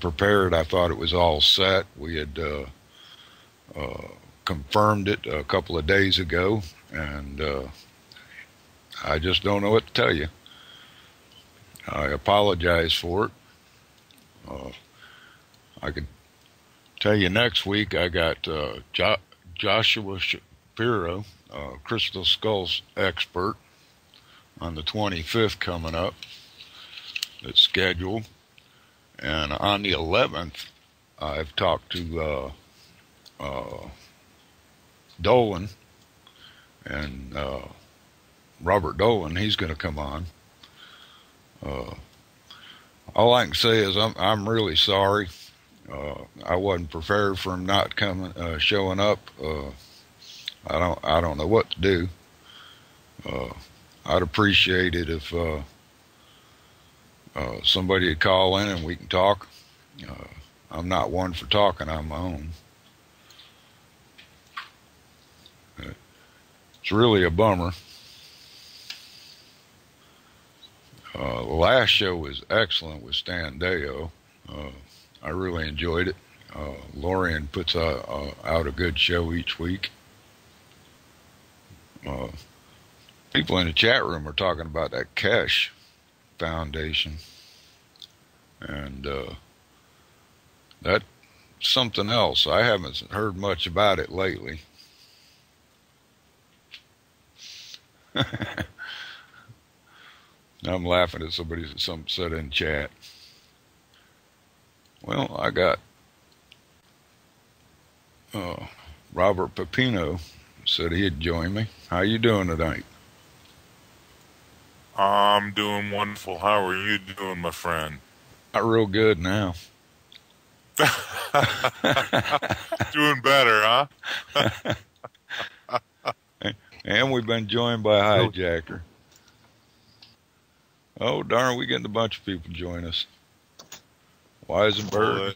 prepared. I thought it was all set. We had confirmed it a couple of days ago, and I just don't know what to tell you. I apologize for it. I could tell you next week I got Joshua Shapiro, Crystal Skulls expert, on the 25th coming up. It's scheduled. And on the 11th, I've talked to Dolan, and Robert Dolan. He's going to come on. All I can say is I'm really sorry. I wasn't prepared for him not coming, showing up. I don't know what to do. I'd appreciate it if somebody would call in and we can talk. I'm not one for talking on my own. It's really a bummer. The last show was excellent with Stan Deo. I really enjoyed it. Lorian puts out a good show each week. People in the chat room are talking about that Kesh Foundation. And that's something else. I haven't heard much about it lately. I'm laughing at something said in chat. Well, I got Robert Pepino said he'd join me. How you doing tonight? I'm doing wonderful. How are you doing, my friend? Not real good now. Doing better, huh? And we've been joined by Hijacker. Oh, darn, we getting a bunch of people join us. Wise and Bird.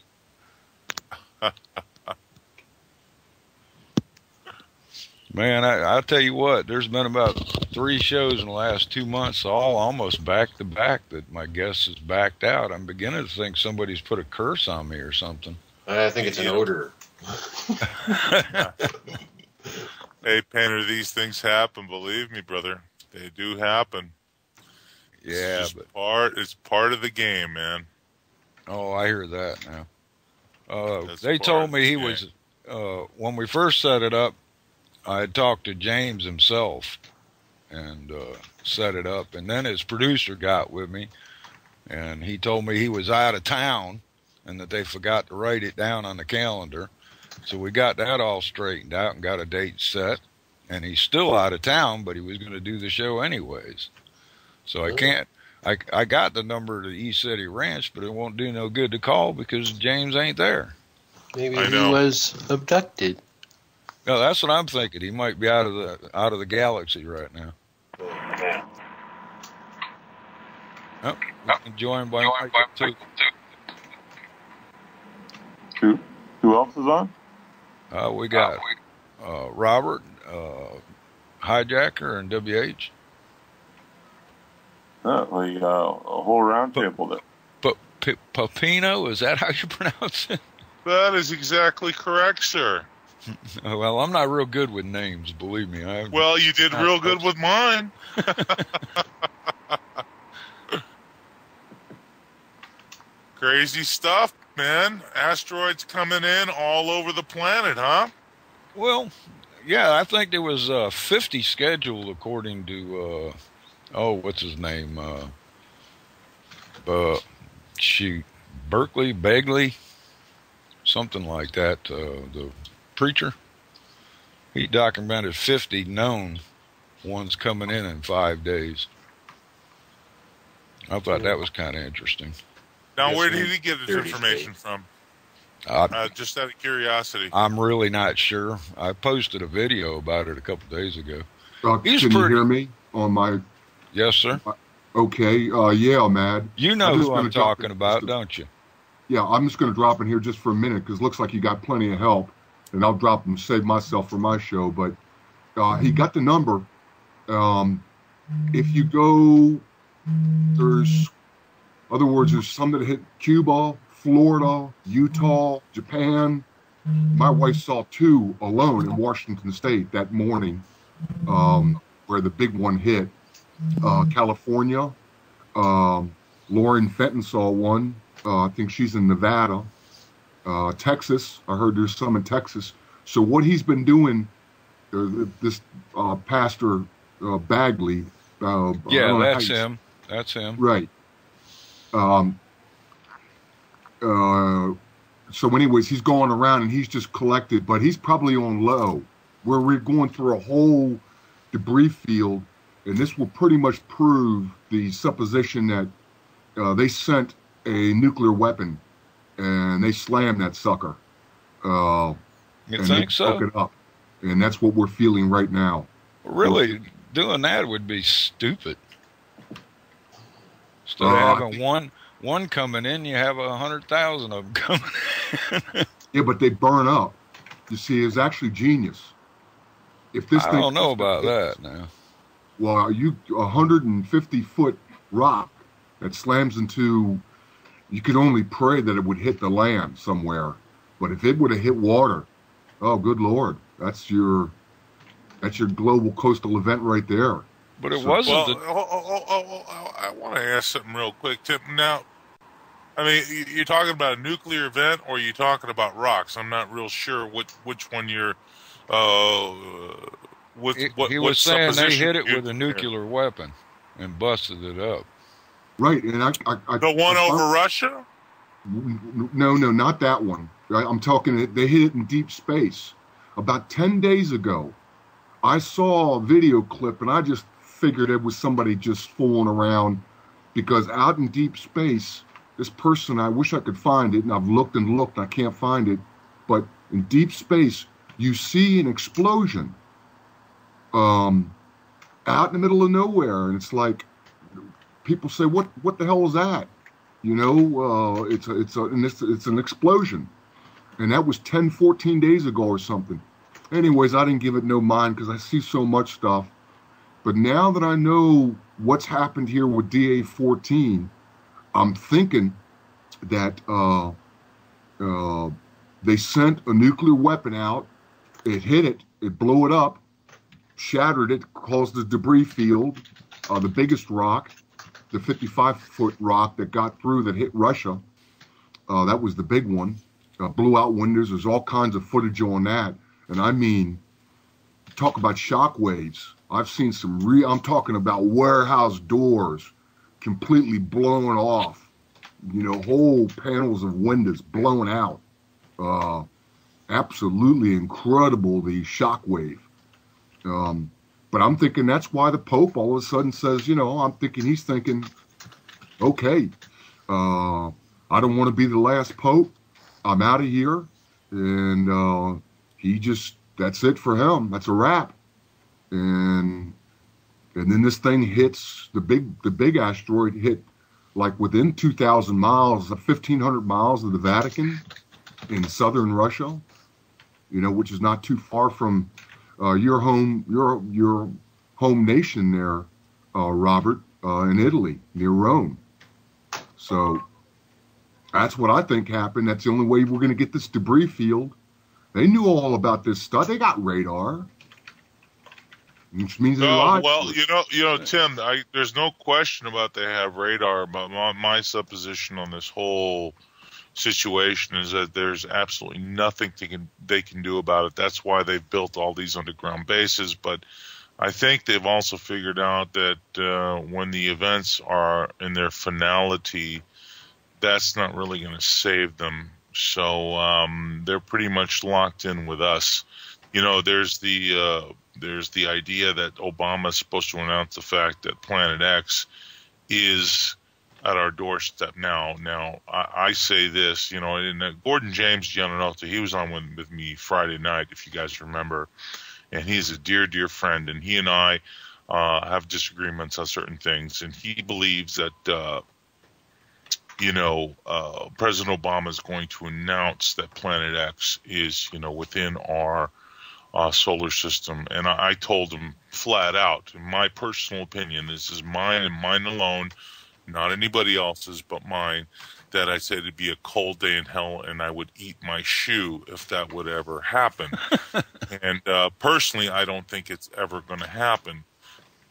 Man, I'll tell you what, there's been about 3 shows in the last 2 months, all almost back to back, that my guest has backed out. I'm beginning to think somebody's put a curse on me or something. I think it's an odor. Hey, Painter, these things happen. Believe me, brother. They do happen. Yeah, it's part of the game, man. Oh, I hear that now. They told me he was, when we first set it up, I had talked to James himself and set it up. And then his producer got with me, and he told me he was out of town and that they forgot to write it down on the calendar. So we got that all straightened out and got a date set. And he's still out of town, but he was going to do the show anyways. So I can't. I got the number to East City Ranch, but it won't do no good to call because James ain't there. Maybe he was abducted. No, that's what I'm thinking. He might be out of the galaxy right now. Oh, joined by Michael too. Who else is on? We got Robert, Hijacker, and WH. We got a whole round table there. But Pepino, is that how you pronounce it? That is exactly correct, sir. Well, I'm not real good with names, believe me. Well, you did real good with mine. Crazy stuff, man. Asteroids coming in all over the planet, huh? Well, yeah, I think there was 50 scheduled according to, what's his name? Berkeley, Begley, something like that, the preacher. He documented 50 known ones coming in 5 days. I thought that was kind of interesting. Now, where did he get his information from? Just out of curiosity. I'm really not sure. I posted a video about it a couple days ago. Can you hear me on my... Yes, sir. Okay. Yeah, Mad. You know who I'm talking about, don't you? Yeah, I'm just going to drop in here just for a minute because it looks like you got plenty of help. And I'll drop and save myself for my show. But he got the number. If you go, there's some that hit cue ball, Florida, Utah, Japan. My wife saw 2 alone in Washington State that morning, where the big one hit. California. Lauren Fenton saw one. I think she's in Nevada. Texas. I heard there's some in Texas. So what he's been doing, this Pastor Bagley. Yeah, that's him. That's him. Right. So anyways, he's going around and he's just collected, but he's probably on low, where we're going through a whole debris field, and this will pretty much prove the supposition that they sent a nuclear weapon and they slammed that sucker. You think so? It up. And that's what we're feeling right now. Really, doing that would be stupid. Instead of having one coming in, you have 100,000 of them coming in. Yeah, but they burn up. You see, it's actually genius. If this I don't know about that now. Well, a 150-foot rock that slams into, you could only pray that it would hit the land somewhere. But if it would have hit water, oh, good Lord, that's your global coastal event right there. But it wasn't. I want to ask something real quick, Tim. Now, I mean, you're talking about a nuclear event, or are you talking about rocks? I'm not real sure which one you're. He was saying they hit it with a nuclear weapon and busted it up. Right, and I the one over Russia? No, not that one. I'm talking. They hit it in deep space. About 10 days ago, I saw a video clip, and I just figured it was somebody just fooling around, because out in deep space, this person, I wish I could find it, and I've looked and looked, I can't find it, but in deep space, you see an explosion out in the middle of nowhere, and it's like, people say, what the hell is that? You know, it's an explosion. And that was 10, 14 days ago or something. Anyways, I didn't give it no mind because I see so much stuff. But now that I know what's happened here with DA-14, I'm thinking that they sent a nuclear weapon out. It hit it. It blew it up, shattered it, caused a debris field. The biggest rock, the 55-foot rock that got through that hit Russia, that was the big one. Blew out windows. There's all kinds of footage on that. And I mean, talk about shock waves. I've seen some I'm talking about warehouse doors completely blown off. You know, whole panels of windows blown out. Absolutely incredible, the shock wave. But I'm thinking that's why the Pope all of a sudden says, you know, I'm thinking he's thinking, okay, I don't want to be the last Pope. I'm out of here. And that's it for him. That's a wrap. And then this thing hits, the big asteroid hit like within 2,000 miles, 1,500 miles of the Vatican in southern Russia, you know, which is not too far from your home nation there, Robert, in Italy, near Rome. So that's what I think happened. That's the only way we're going to get this debris field. They knew all about this stuff. They got radar, which means they lied. Well, you know, Tim, there's no question about they have radar. But my supposition on this whole situation is that there's absolutely nothing they can do about it. That's why they've built all these underground bases. But I think they've also figured out that when the events are in their finality, that's not really going to save them. So they're pretty much locked in with us. You know, there's the idea that Obama is supposed to announce the fact that Planet X is at our doorstep now. Now, I say this, you know, and Gordon James Giannotto, he was on with me Friday night, if you guys remember, and he's a dear, dear friend, and he and I have disagreements on certain things, and he believes that President Obama is going to announce that Planet X is, you know, within our solar system. And I told him flat out, in my personal opinion, this is mine and mine alone, not anybody else's but mine, that I said it'd be a cold day in hell and I would eat my shoe if that would ever happen. And personally, I don't think it's ever going to happen.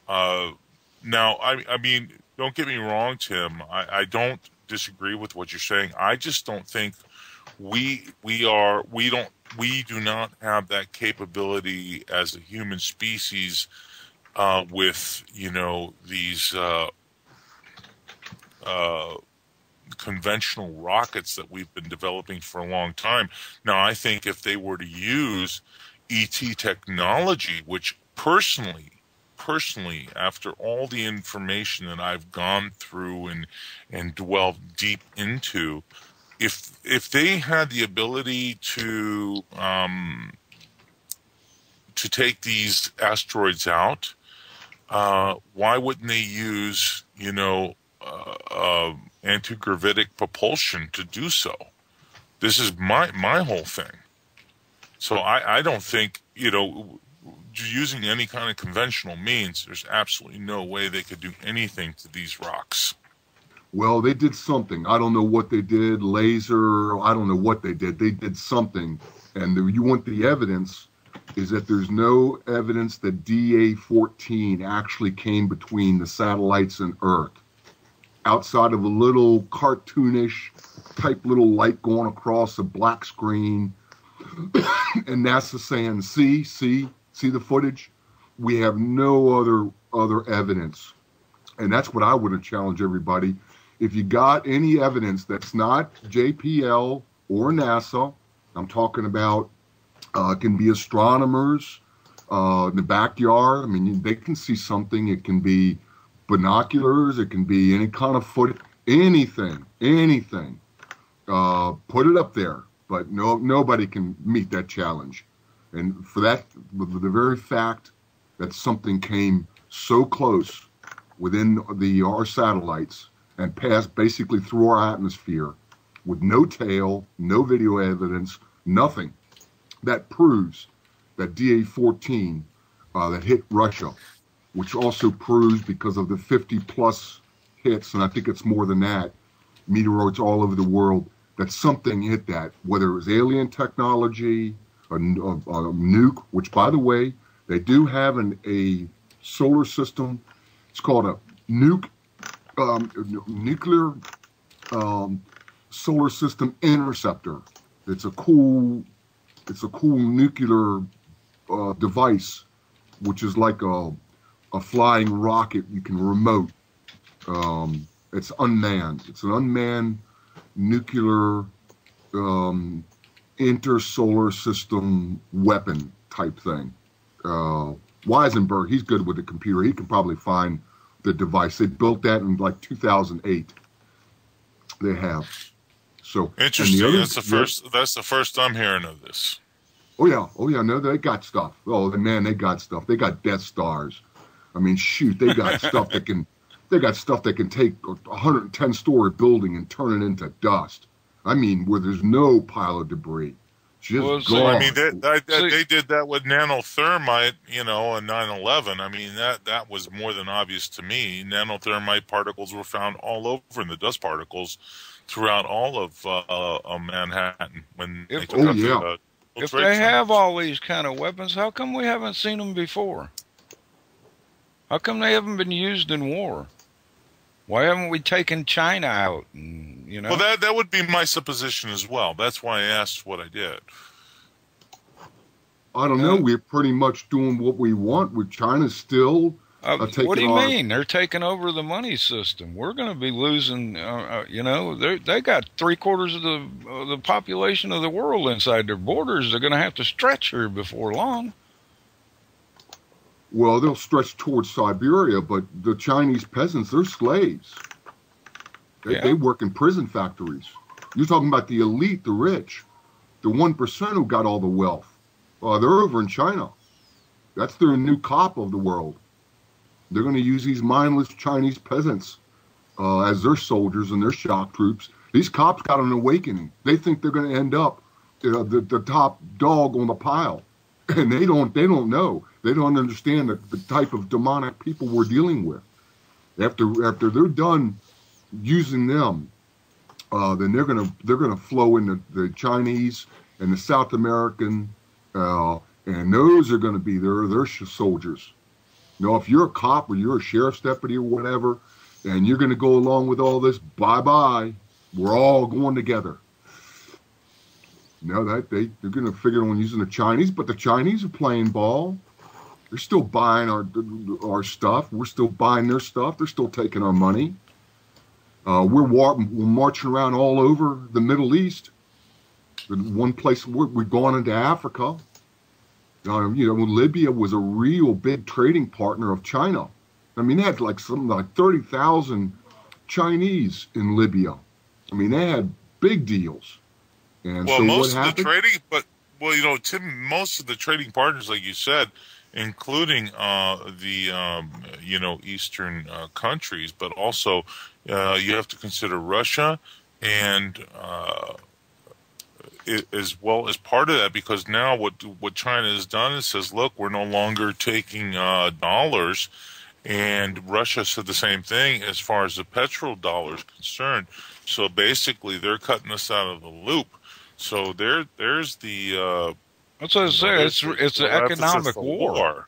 Now, I mean, don't get me wrong, Tim. I don't disagree with what you're saying. I just don't think we do not have that capability as a human species with, you know, these conventional rockets that we've been developing for a long time. Now, I think if they were to use ET technology, which personally, after all the information that I've gone through and dwelled deep into, if they had the ability to take these asteroids out, why wouldn't they use, you know, anti-gravitic propulsion to do so? This is my whole thing. So I don't think, you know, using any kind of conventional means, there's absolutely no way they could do anything to these rocks. Well, they did something. I don't know what they did. Laser. I don't know what they did. They did something. And you want the evidence is that there's no evidence that DA-14 actually came between the satellites and Earth. Outside of a little cartoonish type little light going across a black screen. And NASA saying, see the footage? We have no other evidence. And that's what I would have challenged everybody. If you got any evidence that's not JPL or NASA, I'm talking about it can be astronomers in the backyard. I mean, they can see something. It can be binoculars. It can be any kind of footage, anything. Put it up there. But nobody can meet that challenge. And for that, the very fact that something came so close within our satellites and passed basically through our atmosphere with no tail, no video evidence, nothing, that proves that DA-14 that hit Russia, which also proves because of the 50-plus hits, and I think it's more than that, meteoroids all over the world, that something hit that, whether it was alien technology, a nuke, which, by the way, they do have a solar system. It's called a nuclear solar system interceptor. It's a cool nuclear device, which is like a flying rocket you can remote. It's unmanned. It's an unmanned nuclear intersolar system weapon type thing. Weisenberg, he's good with the computer. He can probably find the device. They built that in like 2008. They have. So interesting. That's the first I'm hearing of this. Oh yeah. No, they got stuff. Oh man, they got stuff. They got Death Stars. I mean, shoot, they got stuff that can. They got stuff that can take a 110-story building and turn it into dust. I mean, where there's no pile of debris. Just gone. I mean, they did that with nanothermite, you know, on 9/11. I mean, that was more than obvious to me. Nanothermite particles were found all over in the dust particles throughout all of Manhattan when they took out the if they have all these kind of weapons, how come we haven't seen them before? How come they haven't been used in war? Why haven't we taken China out? And, you know. Well, that would be my supposition as well. That's why I asked what I did. I don't know. We're pretty much doing what we want with China still. What do you mean? They're taking over the money system. We're going to be losing. You know, they got 3/4 of the population of the world inside their borders. They're going to have to stretch here before long. Well, they'll stretch towards Siberia, but the Chinese peasants, they're slaves. They work in prison factories. You're talking about the elite, the rich, the 1% who got all the wealth. They're over in China. That's their new cop of the world. They're going to use these mindless Chinese peasants as their soldiers and their shock troops. These cops got an awakening. They think they're going to end up the top dog on the pile, and they don't know. They don't understand the type of demonic people we're dealing with. After they're done using them then they're gonna flow in the Chinese and the South American, and those are gonna be their soldiers. You know, if you're a cop or you're a sheriff's deputy or whatever, and you're gonna go along with all this, bye. We're all going together. You know, that they're gonna figure on using the Chinese, but the Chinese are playing ball. They're still buying our stuff. We're still buying their stuff. They're still taking our money. We're marching around all over the Middle East. The one place we've gone into Africa. You know, Libya was a real big trading partner of China. I mean, they had something like 30,000 Chinese in Libya. I mean, they had big deals. And well, so most what of the happened? trading, you know, Tim, most of the trading partners, like you said, including you know, Eastern countries, but also you have to consider Russia and as well as part of that, because now what China has done is says, look, we're no longer taking dollars, and Russia said the same thing as far as the petrodollar is concerned. So basically, they're cutting us out of the loop. So there's the that's what I say. It's an economic war.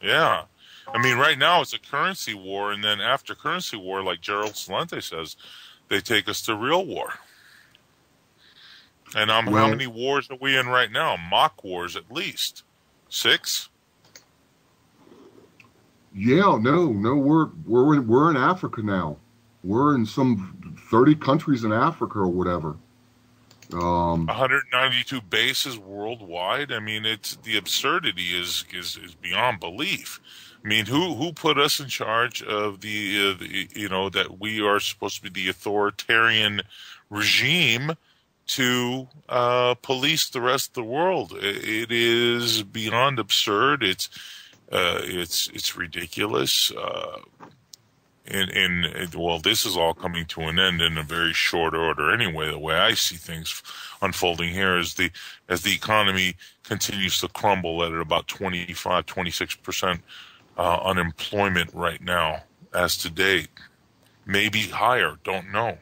Yeah. I mean, right now it's a currency war, and then after currency war, like Gerald Celente says, they take us to real war. And how many wars are we in right now? Mock wars, at least 6. Yeah, no, we're in Africa now. We're in some 30 countries in Africa or whatever. 192 bases worldwide. I mean, it's the absurdity is beyond belief. I mean, who put us in charge of the you know, that we are supposed to be the authoritarian regime to police the rest of the world? It is beyond absurd. It's ridiculous. And well, this is all coming to an end in a very short order anyway. The way I see things unfolding here is as the economy continues to crumble at about 26% unemployment right now, as to date, maybe higher. Don't know.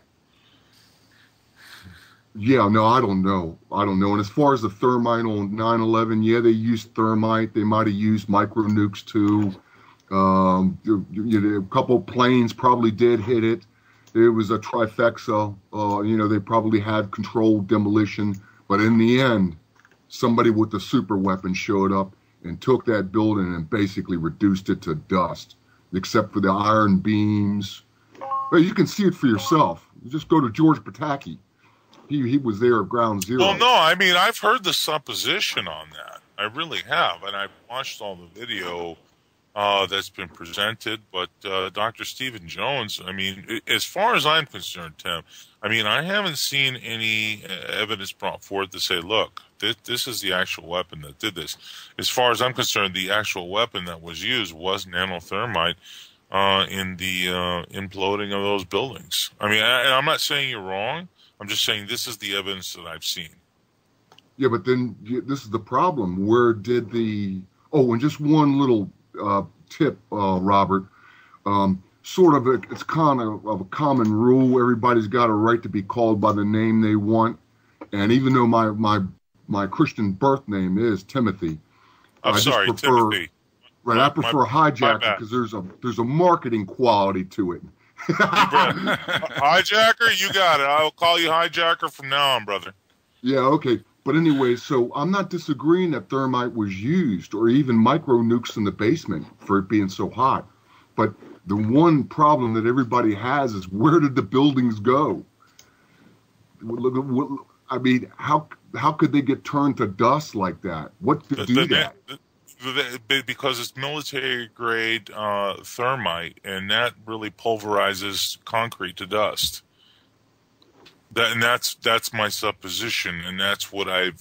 Yeah, no, I don't know. And as far as the thermite on 9/11, yeah, they used thermite. They might have used micro nukes too. A couple planes probably did hit it. It was a trifecta. You know, they probably had controlled demolition, but in the end, somebody with the super weapon showed up and took that building and basically reduced it to dust, except for the iron beams. Well, you can see it for yourself. You just go to George Pataki. He was there at ground zero. Well, no, I mean, I've heard the supposition on that. I really have, and I've watched all the video that's been presented. But Dr. Stephen Jones, I mean, as far as I'm concerned, Tim, I mean, I haven't seen any evidence brought forth to say, look, this is the actual weapon that did this. As far as I'm concerned, the actual weapon that was used was nanothermite in the imploding of those buildings. I mean, I'm not saying you're wrong. I'm just saying this is the evidence that I've seen. Yeah, but then this is the problem. Where did the... Oh, and just one little tip, Robert. It's kind of a common rule. Everybody's got a right to be called by the name they want. And even though my Christian birth name is Timothy, Timothy. Right, I prefer hijacker because there's a marketing quality to it. Hijacker, you got it. I'll call you hijacker from now on, brother. Yeah, okay. But anyway, so I'm not disagreeing that thermite was used or even micro nukes in the basement for it being so hot. But the one problem that everybody has is, where did the buildings go? I mean, how could they get turned to dust like that? What could do that? Because it's military grade thermite, and that really pulverizes concrete to dust. That's my supposition, and that's what I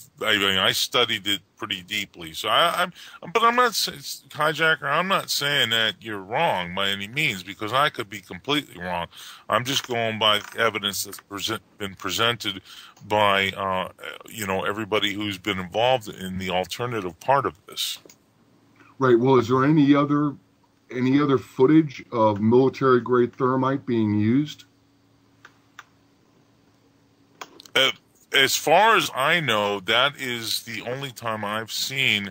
studied it pretty deeply. So but I'm not hijacker. I'm not saying that you're wrong by any means, because I could be completely wrong. I'm just going by evidence that's been presented by everybody who's been involved in the alternative part of this. Right. Well, is there any other footage of military grade thermite being used? as far as I know, that is the only time I've seen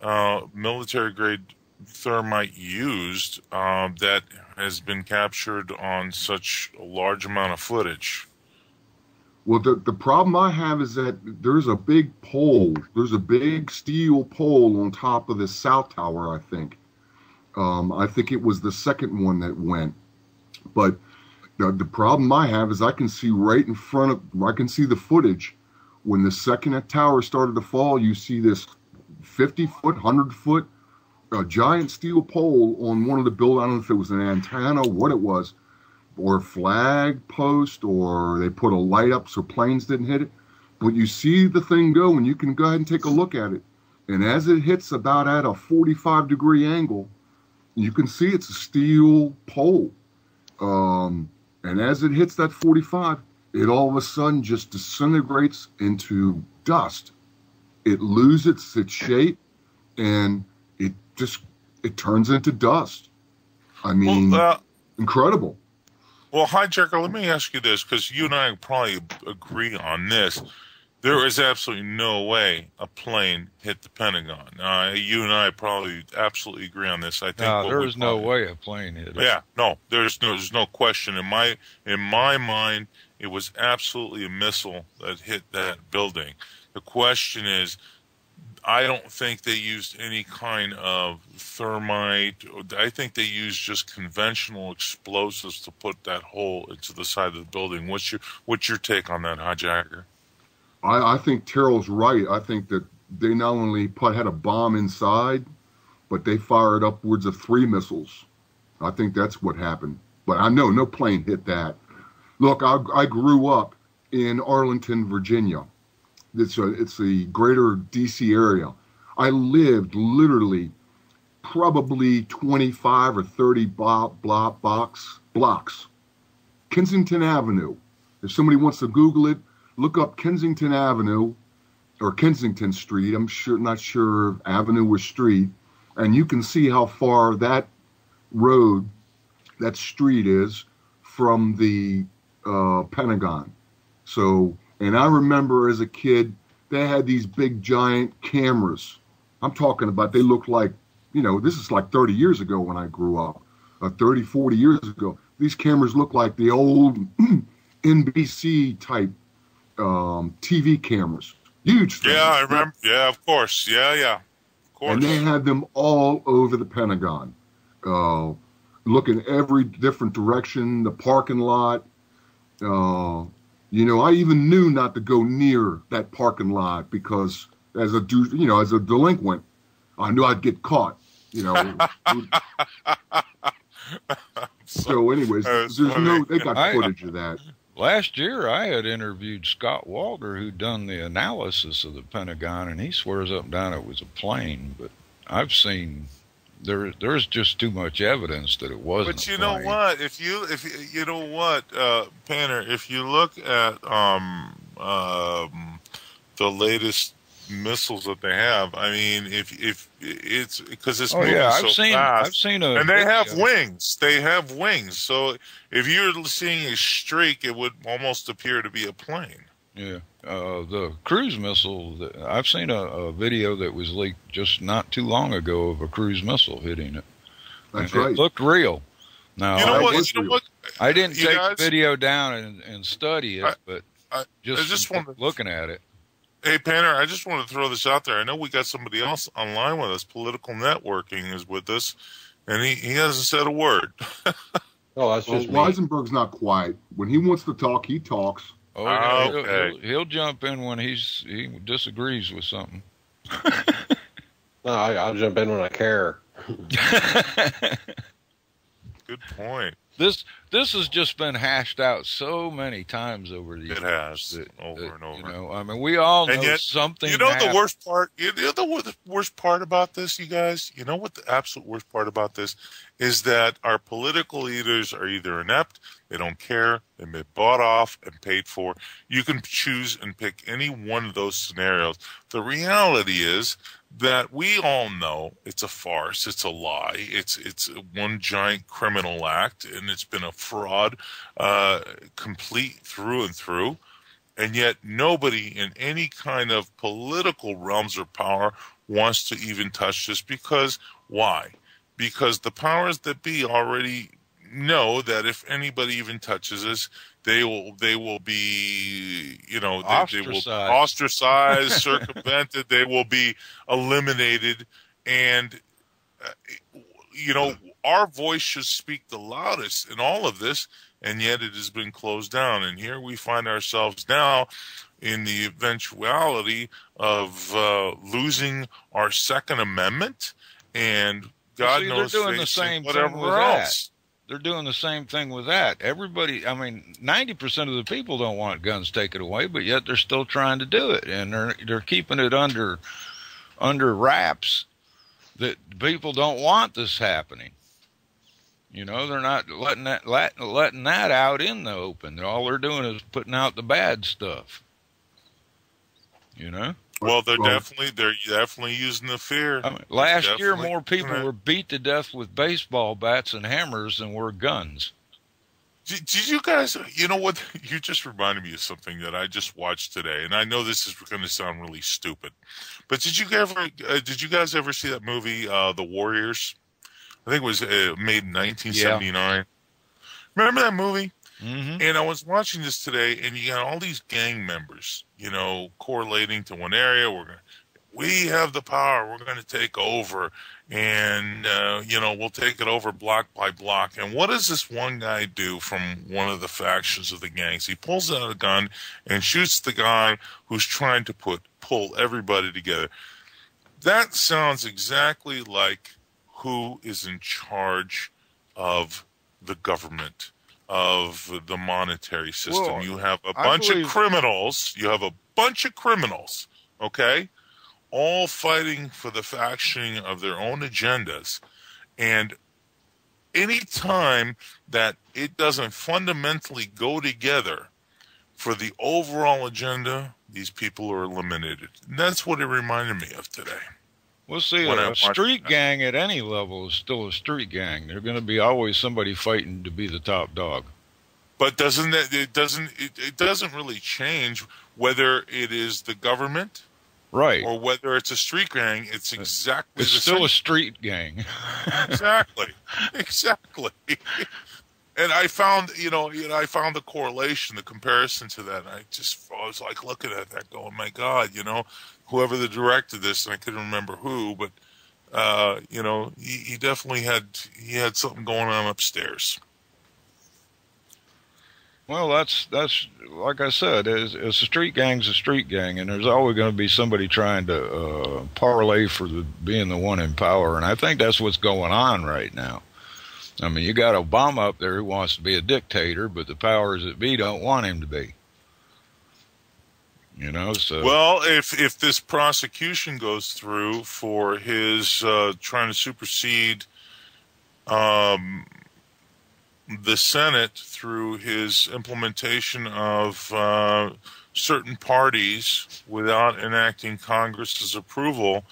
military-grade thermite used that has been captured on such a large amount of footage. Well, the problem I have is that there's a big pole. There's a big steel pole on top of the south tower, I think. I think it was the second one that went. But the problem I have is I can see right in front of, I can see the footage. When the second tower started to fall, you see this 50-foot, 100-foot giant steel pole on one of the buildings. I don't know if it was an antenna, what it was, or a flag post, or they put a light up so planes didn't hit it. But you see the thing go, and you can go ahead and take a look at it. And as it hits about at a 45-degree angle, you can see it's a steel pole. And as it hits that 45, it all of a sudden just disintegrates into dust. It loses its shape, and it turns into dust. I mean, incredible. Well, Hijacker, let me ask you this, because you and I probably agree on this. There is absolutely no way a plane hit the Pentagon. You and I probably absolutely agree on this. I think there is no way a plane hit it. Yeah, no, there's no question in my mind. It was absolutely a missile that hit that building. The question is, I don't think they used any kind of thermite. I think they used just conventional explosives to put that hole into the side of the building. What's your take on that, Hijacker? I think Terrell's right. I think that they not only had a bomb inside, but they fired upwards of 3 missiles. I think that's what happened. But I know no plane hit that. Look, I grew up in Arlington, Virginia. It's the greater D.C. area. I lived literally probably 25 or 30 blocks. Kensington Avenue. If somebody wants to Google it, look up Kensington Avenue or Kensington Street. Not sure if Avenue or Street. And you can see how far that road, that street is from the Pentagon. So, and I remember as a kid, they had these big giant cameras. I'm talking about, they looked like, this is like 30 years ago when I grew up, 30, 40 years ago. These cameras look like the old NBC type TV cameras. Huge things. Yeah, I remember. Yeah, of course. Yeah. Of course. And they had them all over the Pentagon. Looking every different direction, the parking lot. I even knew not to go near that parking lot because as a delinquent, I knew I'd get caught. So, anyways, they got footage of that. Last year, I had interviewed Scott Walter, who'd done the analysis of the Pentagon, and he swears up and down it was a plane. But I've seen there's just too much evidence that it wasn't. But you know what? If you know what, Panner, if you look at the latest missiles that they have, I mean, if it's because it's moving so fast. I've seen a, and they have wings. They have wings. So if you're seeing a streak, it would almost appear to be a plane. Yeah, the cruise missile. I've seen a video that was leaked just not too long ago of a cruise missile hitting it. That's right. It looked real. Now, I didn't take the video down and study it, but just looking at it. Hey, Panner, I just want to throw this out there. I know we got somebody else online with us. Political Networking is with us, and he hasn't said a word. Oh, that's just me. Weisenberg's not quiet. When he wants to talk, he talks. Oh, yeah, okay. He'll jump in when he disagrees with something. No, I'll jump in when I care. Good point. This has just been hashed out so many times over the years. It has, over and over. I mean, we all know something. The worst part. The worst part about this, you guys. You know what the absolute worst part about this is that our political leaders are either inept, they don't care, they've been bought off and paid for. You can choose and pick any one of those scenarios. The reality is that we all know it's a farce, it's a lie, it's one giant criminal act, and it's been a fraud, complete through and through. And yet nobody in any kind of political realms or power wants to even touch this because why? Because the powers that be already know that if anybody even touches us, they will be, they will ostracized, circumvented, they will be eliminated, and our voice should speak the loudest in all of this, and yet it has been closed down. And here we find ourselves now in the eventuality of losing our Second Amendment, and God knows they're doing the same whatever thing with else. That. They're doing the same thing with that. Everybody, 90% of the people don't want guns taken away, but yet they're still trying to do it, and they're keeping it under wraps that people don't want this happening. They're not letting that out in the open. All they're doing is putting out the bad stuff. Well, they're definitely using the fear. Last year, more people were beat to death with baseball bats and hammers than were guns. Did you guys? You know what? You just reminded me of something that I just watched today, and I know this is going to sound really stupid, but did you guys ever see that movie, The Warriors? I think it was made in 1979. Yeah. Remember that movie? Mm-hmm. And I was watching this today, and you got all these gang members, correlating to one area. We have the power. We're going to take over, and we'll take it over block by block. And what does this one guy do from one of the factions of the gangs? He pulls out a gun and shoots the guy who's trying to pull everybody together. That sounds exactly like who is in charge of the government, of the monetary system. Well, you have a bunch of criminals. Okay, all fighting for the faction of their own agendas. And any time that it doesn't fundamentally go together for the overall agenda, these people are eliminated. And that's what it reminded me of today. We'll see. A street gang at any level is still a street gang. There's going to be always somebody fighting to be the top dog. But it doesn't really change whether it is the government, right, or whether it's a street gang. It's exactly it's the still same. A street gang. Exactly. And I found the correlation, the comparison to that. And I was like looking at that, going, "My God, whoever directed this," and I couldn't remember who, but he definitely had something going on upstairs. Well, that's like I said, it's a street gang's a street gang, and there's always going to be somebody trying to parlay for being the one in power, and I think that's what's going on right now. You got Obama up there who wants to be a dictator, but the powers that be don't want him to be. So. Well, if this prosecution goes through for his trying to supersede the Senate through his implementation of certain parties without enacting Congress's approval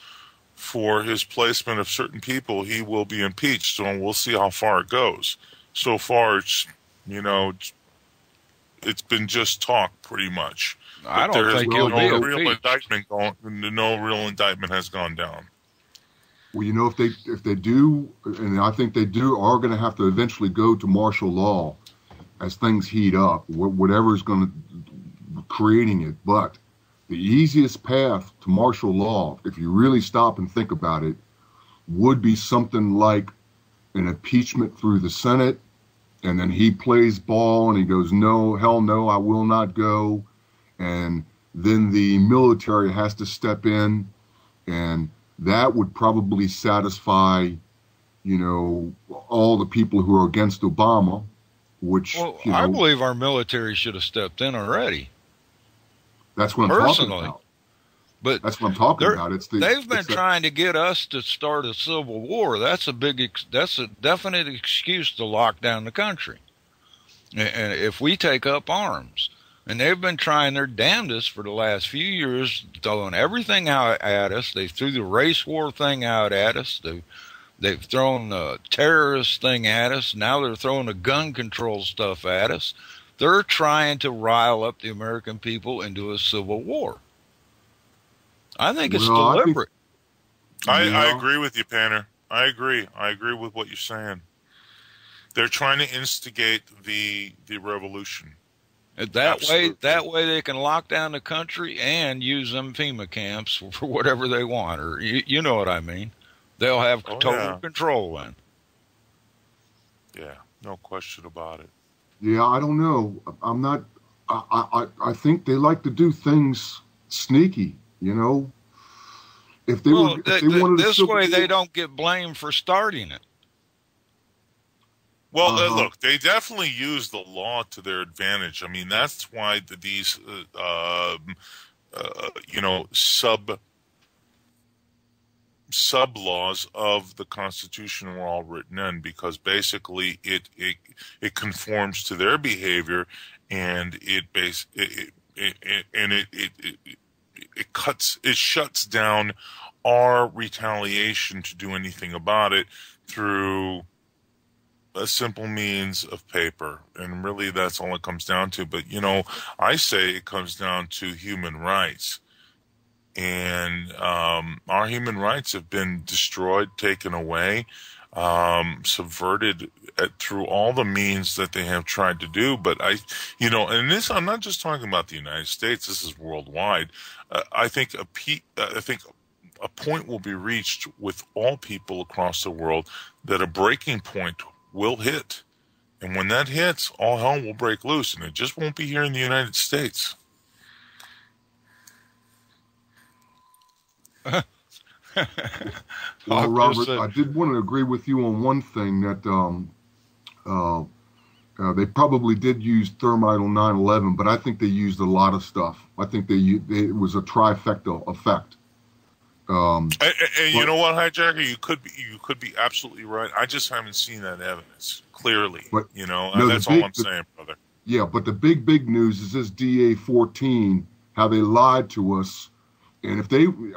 for his placement of certain people, he will be impeached. So we'll see how far it goes. So far, it's been just talk, pretty much. I don't think he'll be impeached. No real indictment has gone down. Well, if they do, and I think they are going to have to eventually go to martial law as things heat up, whatever's going to creating it. But the easiest path to martial law, if you really stop and think about it, would be something like an impeachment through the Senate, and then he plays ball and he goes, "No, hell no, I will not go," and then the military has to step in, and that would probably satisfy, all the people who are against Obama, which, I believe our military should have stepped in already. That's what I'm talking about. But that's what I'm talking about. They've been trying to get us to start a civil war. That's a definite excuse to lock down the country. And if we take up arms. And they've been trying their damnedest for the last few years, throwing everything out at us. They threw the race war thing out at us. They've thrown the terrorist thing at us. Now they're throwing the gun control stuff at us. They're trying to rile up the American people into a civil war. I think it's deliberate. I agree with you, Painter. I agree. I agree with what you're saying. They're trying to instigate the revolution. That way they can lock down the country and use them FEMA camps for whatever they want, or you know what I mean. They'll have total control then. Yeah, no question about it. Yeah, I don't know. I'm not. I think they like to do things sneaky. You know, if they wanted this way, they don't get blamed for starting it. Well, look, they definitely use the law to their advantage. I mean, that's why these, sub laws of the Constitution were all written in, because basically it conforms to their behavior, and it shuts down our retaliation to do anything about it through a simple means of paper. And really that's all it comes down to. But, I say it comes down to human rights. And our human rights have been destroyed, taken away, subverted through all the means that they have tried to do. But and this, I'm not just talking about the United States. This is worldwide. I think a point will be reached with all people across the world that a breaking point will hit. And when that hits, all hell will break loose, and it just won't be here in the United States. Well, Robert, I did want to agree with you on one thing, that they probably did use thermite on 9/11, but I think they used a lot of stuff. I think it was a trifecta effect. And you know what, Hijacker, you could be absolutely right. I just haven't seen that evidence clearly. But, that's all I'm saying, brother. Yeah, but the big news is this DA-14, how they lied to us. And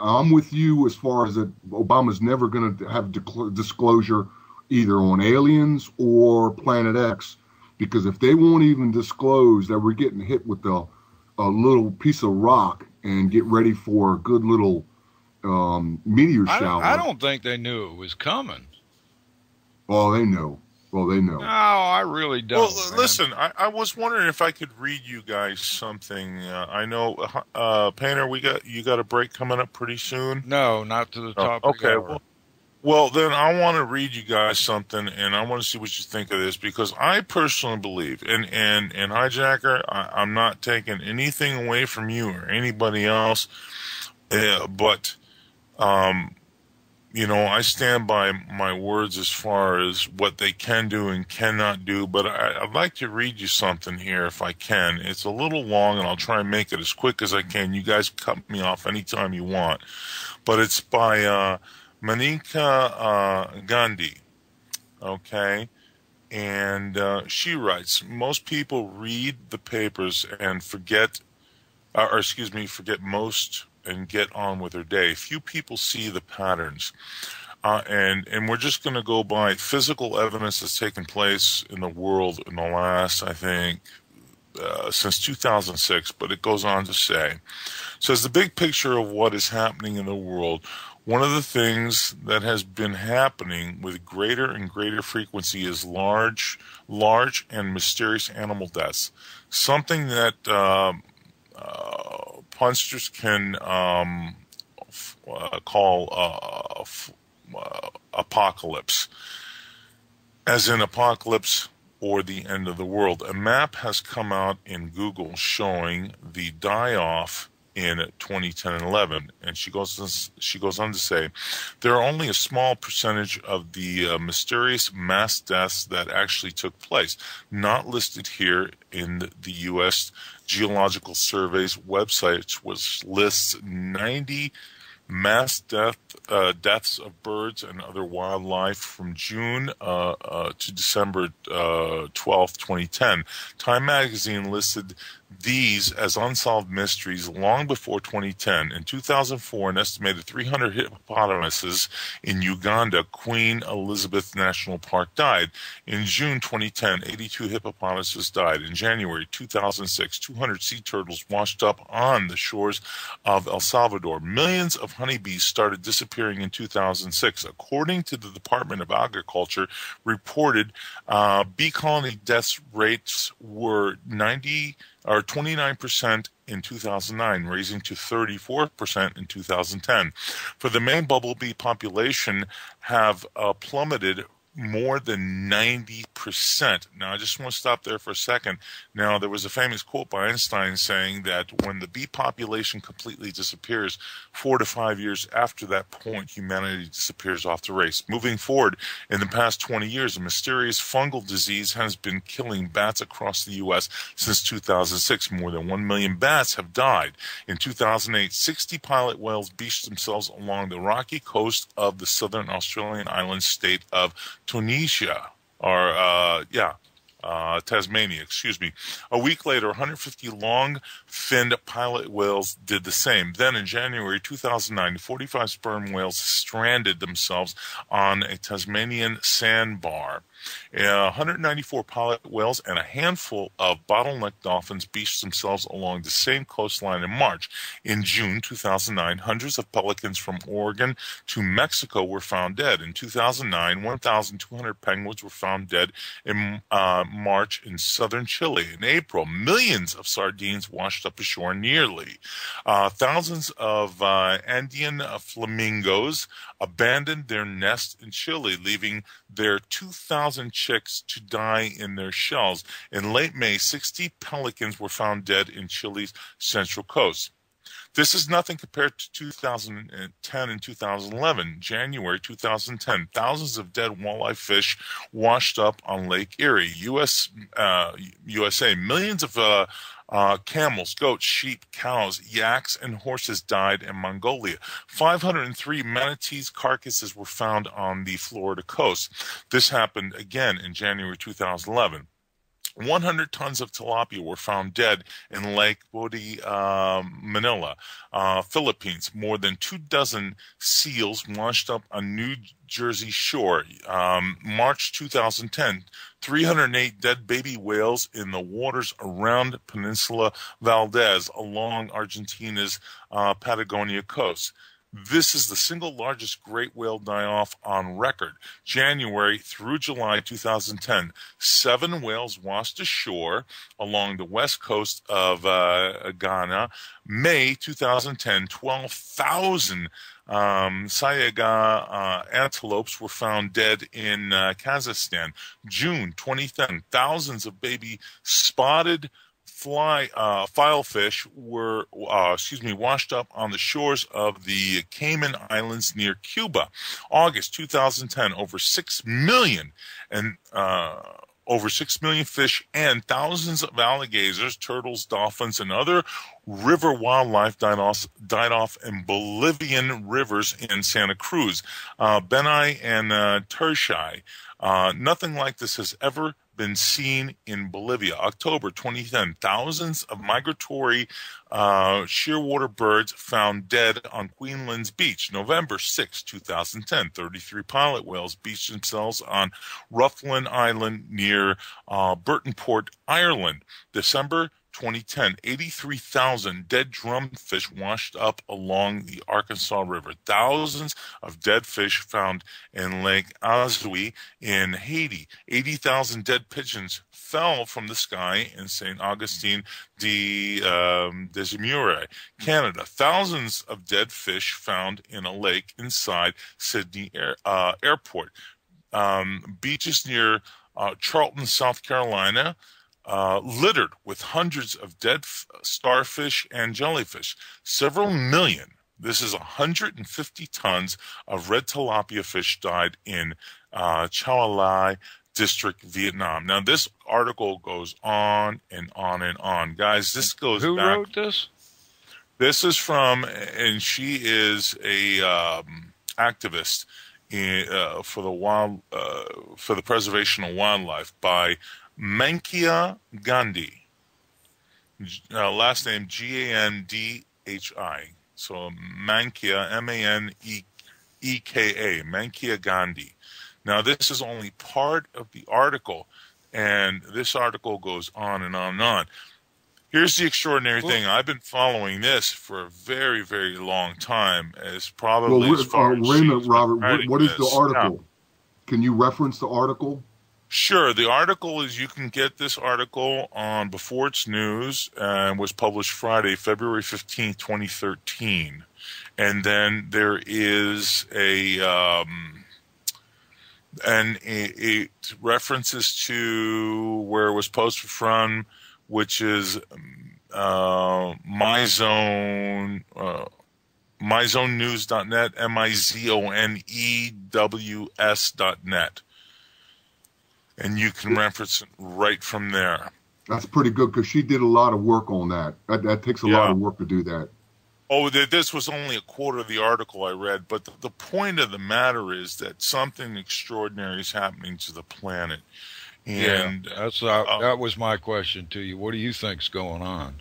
I'm with you as far as that Obama's never going to have disclosure either on aliens or Planet X, because if they won't even disclose that we're getting hit with a little piece of rock and get ready for a good little meteor shower. I don't think they knew it was coming. Well, they know. No, I really don't. Well, listen, I was wondering if I could read you guys something. I know, Painter, you got a break coming up pretty soon? No, not to the top of the hour. Well, then I want to read you guys something, and I want to see what you think of this, because I personally believe, and Hijacker, I'm not taking anything away from you or anybody else, but I stand by my words as far as what they can do and cannot do, but I'd like to read you something here if I can. It's a little long, and I'll try and make it as quick as I can. You guys cut me off anytime you want. But it's by Maneka Gandhi, okay? And she writes, most people read the papers and forget most and get on with their day. Few people see the patterns. And we're just going to go by physical evidence that's taken place in the world in the last, I think, since 2006. But it goes on to say, says the big picture of what is happening in the world, one of the things that has been happening with greater and greater frequency is large and mysterious animal deaths. Something that punsters can call apocalypse, as in apocalypse or the end of the world. A map has come out in Google showing the die-off in 2010 and 11, and she goes on to say, there are only a small percentage of the mysterious mass deaths that actually took place, not listed here in the U.S. Geological Survey's website, which lists 90 mass deaths of birds and other wildlife from June to December 12, 2010. Time magazine listed these as unsolved mysteries long before 2010. In 2004, an estimated 300 hippopotamuses in Uganda, Queen Elizabeth National Park, died. In June 2010, 82 hippopotamuses died. In January 2006, 200 sea turtles washed up on the shores of El Salvador. Millions of honeybees started disappearing in 2006. According to the Department of Agriculture, reported bee colony death rates were 29% in 2009, raising to 34% in 2010. For the main bumblebee population have plummeted more than 90%. Now, I just want to stop there for a second. Now, there was a famous quote by Einstein saying that when the bee population completely disappears, 4 to 5 years after that point, humanity disappears off the race. Moving forward, in the past 20 years, a mysterious fungal disease has been killing bats across the U.S. since 2006. More than 1 million bats have died. In 2008, 60 pilot whales beached themselves along the rocky coast of the southern Australian island state of Tunisia, or Tasmania, excuse me. A week later, 150 long-finned pilot whales did the same. Then in January 2009, 45 sperm whales stranded themselves on a Tasmanian sandbar. 194 pilot whales and a handful of bottleneck dolphins beached themselves along the same coastline in March. In June 2009, hundreds of pelicans from Oregon to Mexico were found dead. In 2009, 1,200 penguins were found dead in March in southern Chile. In April, millions of sardines washed up ashore nearly. Thousands of Andean flamingos abandoned their nest in Chile, leaving their 2,000 chicks to die in their shells. In late May, 60 pelicans were found dead in Chile's central coast. This is nothing compared to 2010 and 2011. January 2010, thousands of dead walleye fish washed up on Lake Erie. USA, millions of camels, goats, sheep, cows, yaks, and horses died in Mongolia. 503 manatees' carcasses were found on the Florida coast. This happened again in January 2011. 100 tons of tilapia were found dead in Lake Bodie, Manila, Philippines. More than 24 seals washed up on New Jersey shore. March 2010, 308 dead baby whales in the waters around Peninsula Valdez along Argentina's Patagonia coast. This is the single largest great whale die-off on record. January through July 2010, 7 whales washed ashore along the west coast of Ghana. May 2010, 12,000 Sayaga antelopes were found dead in Kazakhstan. June 2010, thousands of baby spotted filefish were washed up on the shores of the Cayman Islands near Cuba. August 2010, over 6 million fish and thousands of alligators, turtles, dolphins, and other river wildlife died off in Bolivian rivers in Santa Cruz, Benay, and Tershai. Nothing like this has ever been seen in Bolivia. October 2010, thousands of migratory shearwater birds found dead on Queensland's beach. November 6, 2010, 33 pilot whales beached themselves on Rufflin Island near Burtonport, Ireland. December 2010, 83,000 dead drumfish washed up along the Arkansas River. Thousands of dead fish found in Lake Azui in Haiti. 80,000 dead pigeons fell from the sky in St. Augustine des Mures, Canada. Thousands of dead fish found in a lake inside Sydney Airport. Beaches near Charlton, South Carolina, littered with hundreds of dead starfish and jellyfish. Several million, this is 150 tons of red tilapia fish died in Chao Lai District, Vietnam. Now, this article goes on and on and on. Guys, this goes Who back. Who wrote this? This is from, and she is a activist for the preservation of wildlife, by Mankia Gandhi. last name Gandhi. So Mankia, Maneeka, Mankia Gandhi. Now, this is only part of the article, and this article goes on and on and on. Here's the extraordinary thing. I've been following this for a very, very long time. As probably as far as wait a minute, Robert. What is the article? Now, can you reference the article? Sure. The article is, you can get this article on Before It's News, and was published Friday, February 15th, 2013. And then there is it references to where it was posted from, which is myzonenews.net, mizonews.net. And you can reference it right from there. That's pretty good, because she did a lot of work on that. That takes a lot of work to do that. Oh, this was only a quarter of the article I read, but the point of the matter is that something extraordinary is happening to the planet. And that was my question to you. What do you think's going on?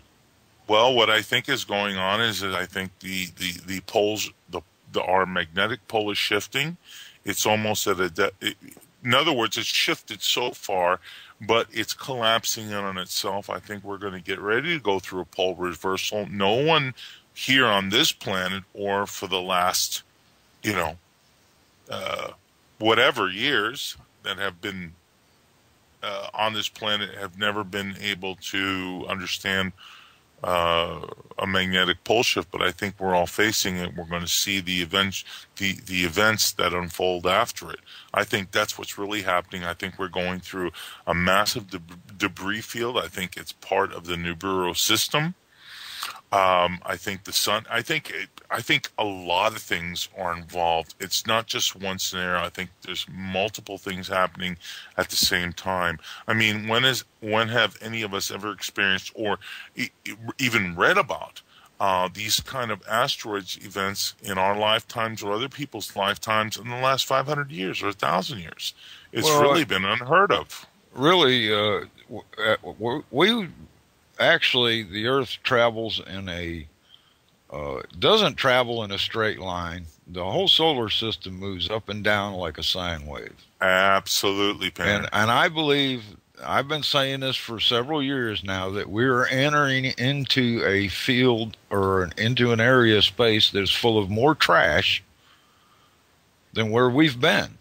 Well, what I think is going on is that I think the poles, our magnetic pole is shifting. It's almost at in other words, it's shifted so far, but it's collapsing in on itself. I think we're going to get ready to go through a pole reversal. No one here on this planet, or for the last, whatever years that have been on this planet, have never been able to understand a magnetic pole shift. But I think we're all facing it. We're going to see the events that unfold after it. I think that's what's really happening. I think we're going through a massive debris field. I think it's part of the Nibiru system. I think the sun. I think a lot of things are involved. It's not just one scenario. I think there's multiple things happening at the same time. I mean, when have any of us ever experienced or even read about these kind of asteroids events in our lifetimes or other people's lifetimes in the last 500 years or 1,000 years? It's really been unheard of. Really, actually, the Earth travels doesn't travel in a straight line. The whole solar system moves up and down like a sine wave. Absolutely, Painter. And I believe, I've been saying this for several years now, that we're entering into a field or into an area of space that's full of more trash than where we've been.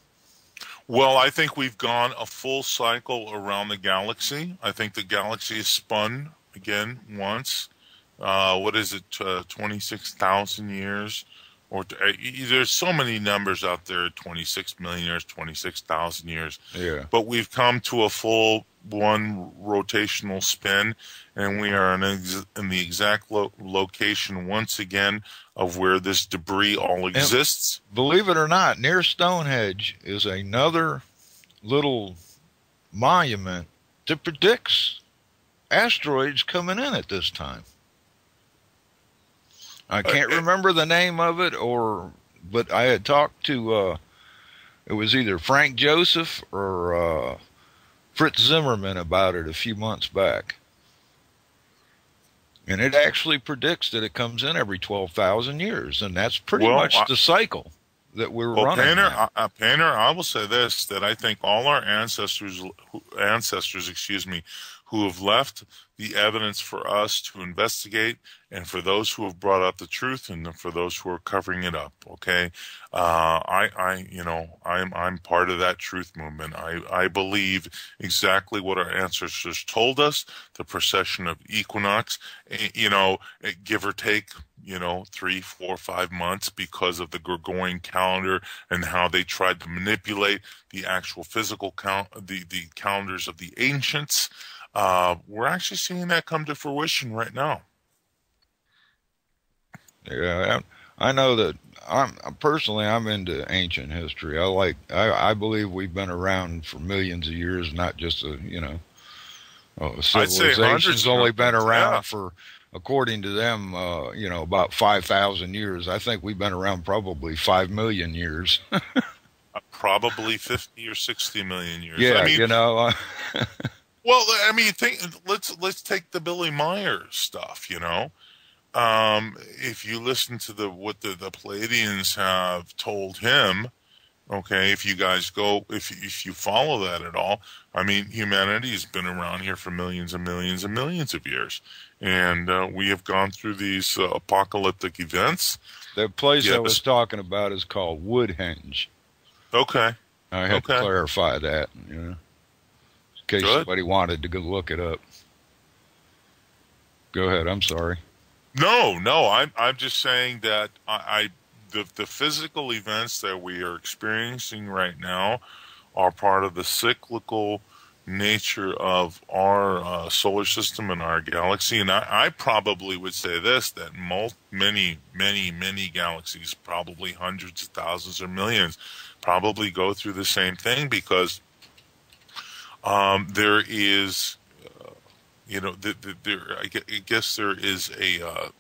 Well, I think we've gone a full cycle around the galaxy. I think the galaxy is spun again once. What is it, 26,000 years? Or there's so many numbers out there, 26 million years, 26,000 years. Yeah. But we've come to a full one rotational spin, and we are in the exact location once again of where this debris all exists. And believe it or not, near Stonehenge is another little monument that predicts asteroids coming in at this time. I can't remember the name of it, but I had talked to, it was either Frank Joseph or Fritz Zimmerman about it a few months back. And it actually predicts that it comes in every 12,000 years, and that's pretty much the cycle that we're running. Painter, I will say this, that I think all our ancestors, who have left the evidence for us to investigate, and for those who have brought up the truth, and for those who are covering it up. Okay, I'm part of that truth movement. I believe exactly what our ancestors told us. The precession of equinox, give or take, 3, 4, 5 months, because of the Gregorian calendar and how they tried to manipulate the actual physical the calendars of the ancients. We're actually seeing that come to fruition right now. Yeah, I know that I'm into ancient history. I believe we've been around for millions of years, not just civilization's only been around for, according to them, about 5,000 years. I think we've been around probably 5 million years. Probably 50 or 60 million years. Yeah, Well, I mean, let's take the Billy Myers stuff. If you listen to what the Palladians have told him, okay, if you guys go, if you follow that at all, I mean, humanity has been around here for millions and millions and millions of years, and we have gone through these apocalyptic events. The place I was talking about is called Woodhenge. Okay. I had to clarify that, in case somebody wanted to go look it up. Go ahead. I'm sorry. No. I'm just saying that the physical events that we are experiencing right now are part of the cyclical nature of our solar system and our galaxy. And I probably would say this, that many galaxies, probably hundreds of thousands or millions, probably go through the same thing, because there is, I guess there is a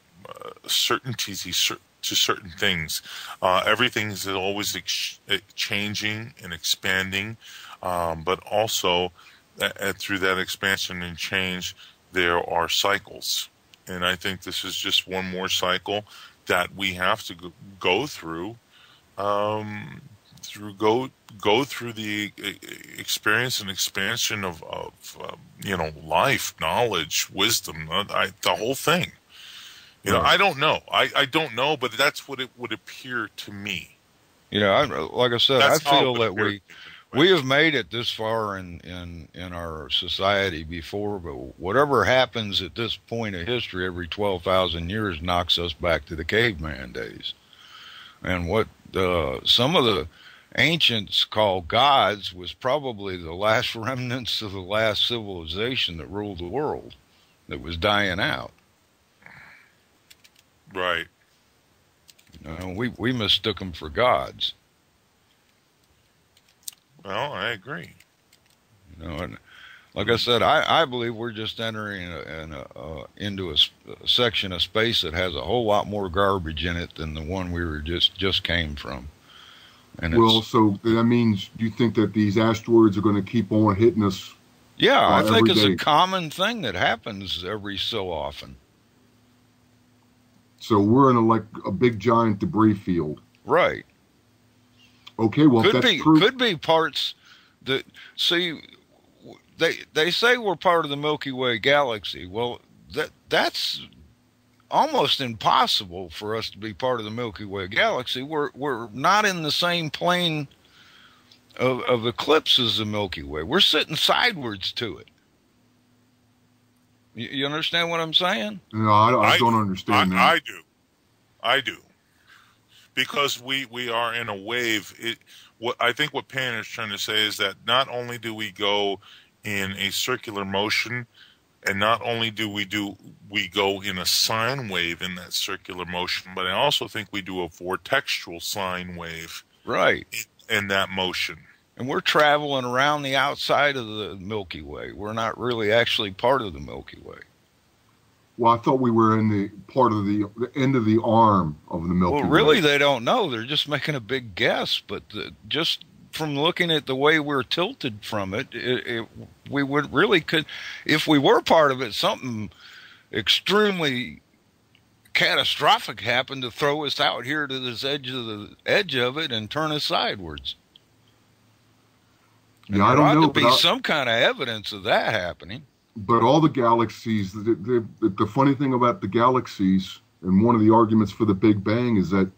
certainty to certain things. Everything is always changing and expanding, but also through that expansion and change, there are cycles. And I think this is just one more cycle that we have to go through. Go through the experience and expansion of life, knowledge, wisdom, the whole thing. I don't know. I don't know, but that's what it would appear to me. Like I said, I feel that we have made it this far in our society before, but whatever happens at this point of history every 12,000 years knocks us back to the caveman days. And what some of the ancients called gods was probably the last remnants of the last civilization that ruled the world, that was dying out. Right. We mistook them for gods. Well, I agree. And like I said, I believe we're just entering into a section of space that has a whole lot more garbage in it than the one we were just came from. And so that means you think that these asteroids are going to keep on hitting us? Yeah, I think it's a common thing that happens every so often. So we're in a big giant debris field. Right. Okay, well, if that's true, could be parts that, see, they say we're part of the Milky Way galaxy. Well, that's almost impossible for us to be part of the Milky Way galaxy. We're not in the same plane of eclipse as the Milky Way. We're sitting sideways to it. You understand what I'm saying? No, I don't understand that. I do. Because we are in a wave. I think what Painter's trying to say is that not only do we go in a circular motion, and not only do we go in a sine wave in that circular motion, but I also think we do a vortexual sine wave. Right. In that motion. And we're traveling around the outside of the Milky Way. We're not really actually part of the Milky Way. Well, I thought we were in the part of the end of the arm of the Milky Way. Well, really, they don't know. They're just making a big guess. But just from looking at the way we're tilted from it, we would really could, if we were part of it, something extremely catastrophic happened to throw us out here to this edge of it and turn us sideways. Yeah, I don't know. There ought to be some kind of evidence of that happening. But all the galaxies, the funny thing about the galaxies, and one of the arguments for the Big Bang, is that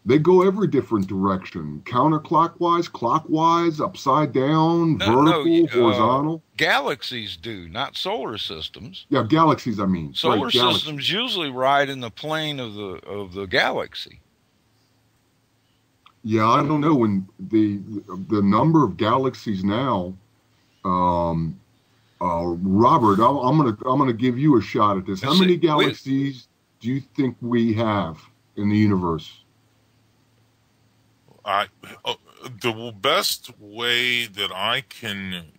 they go every different direction. Counterclockwise, clockwise, upside down, vertical, horizontal. Galaxies do, not solar systems. Yeah, galaxies, I mean. Solar systems usually ride in the plane of the galaxy. Yeah, I don't know. When the number of galaxies now, Robert, I'm gonna give you a shot at this. How many galaxies do you think we have in the universe? The best way that I can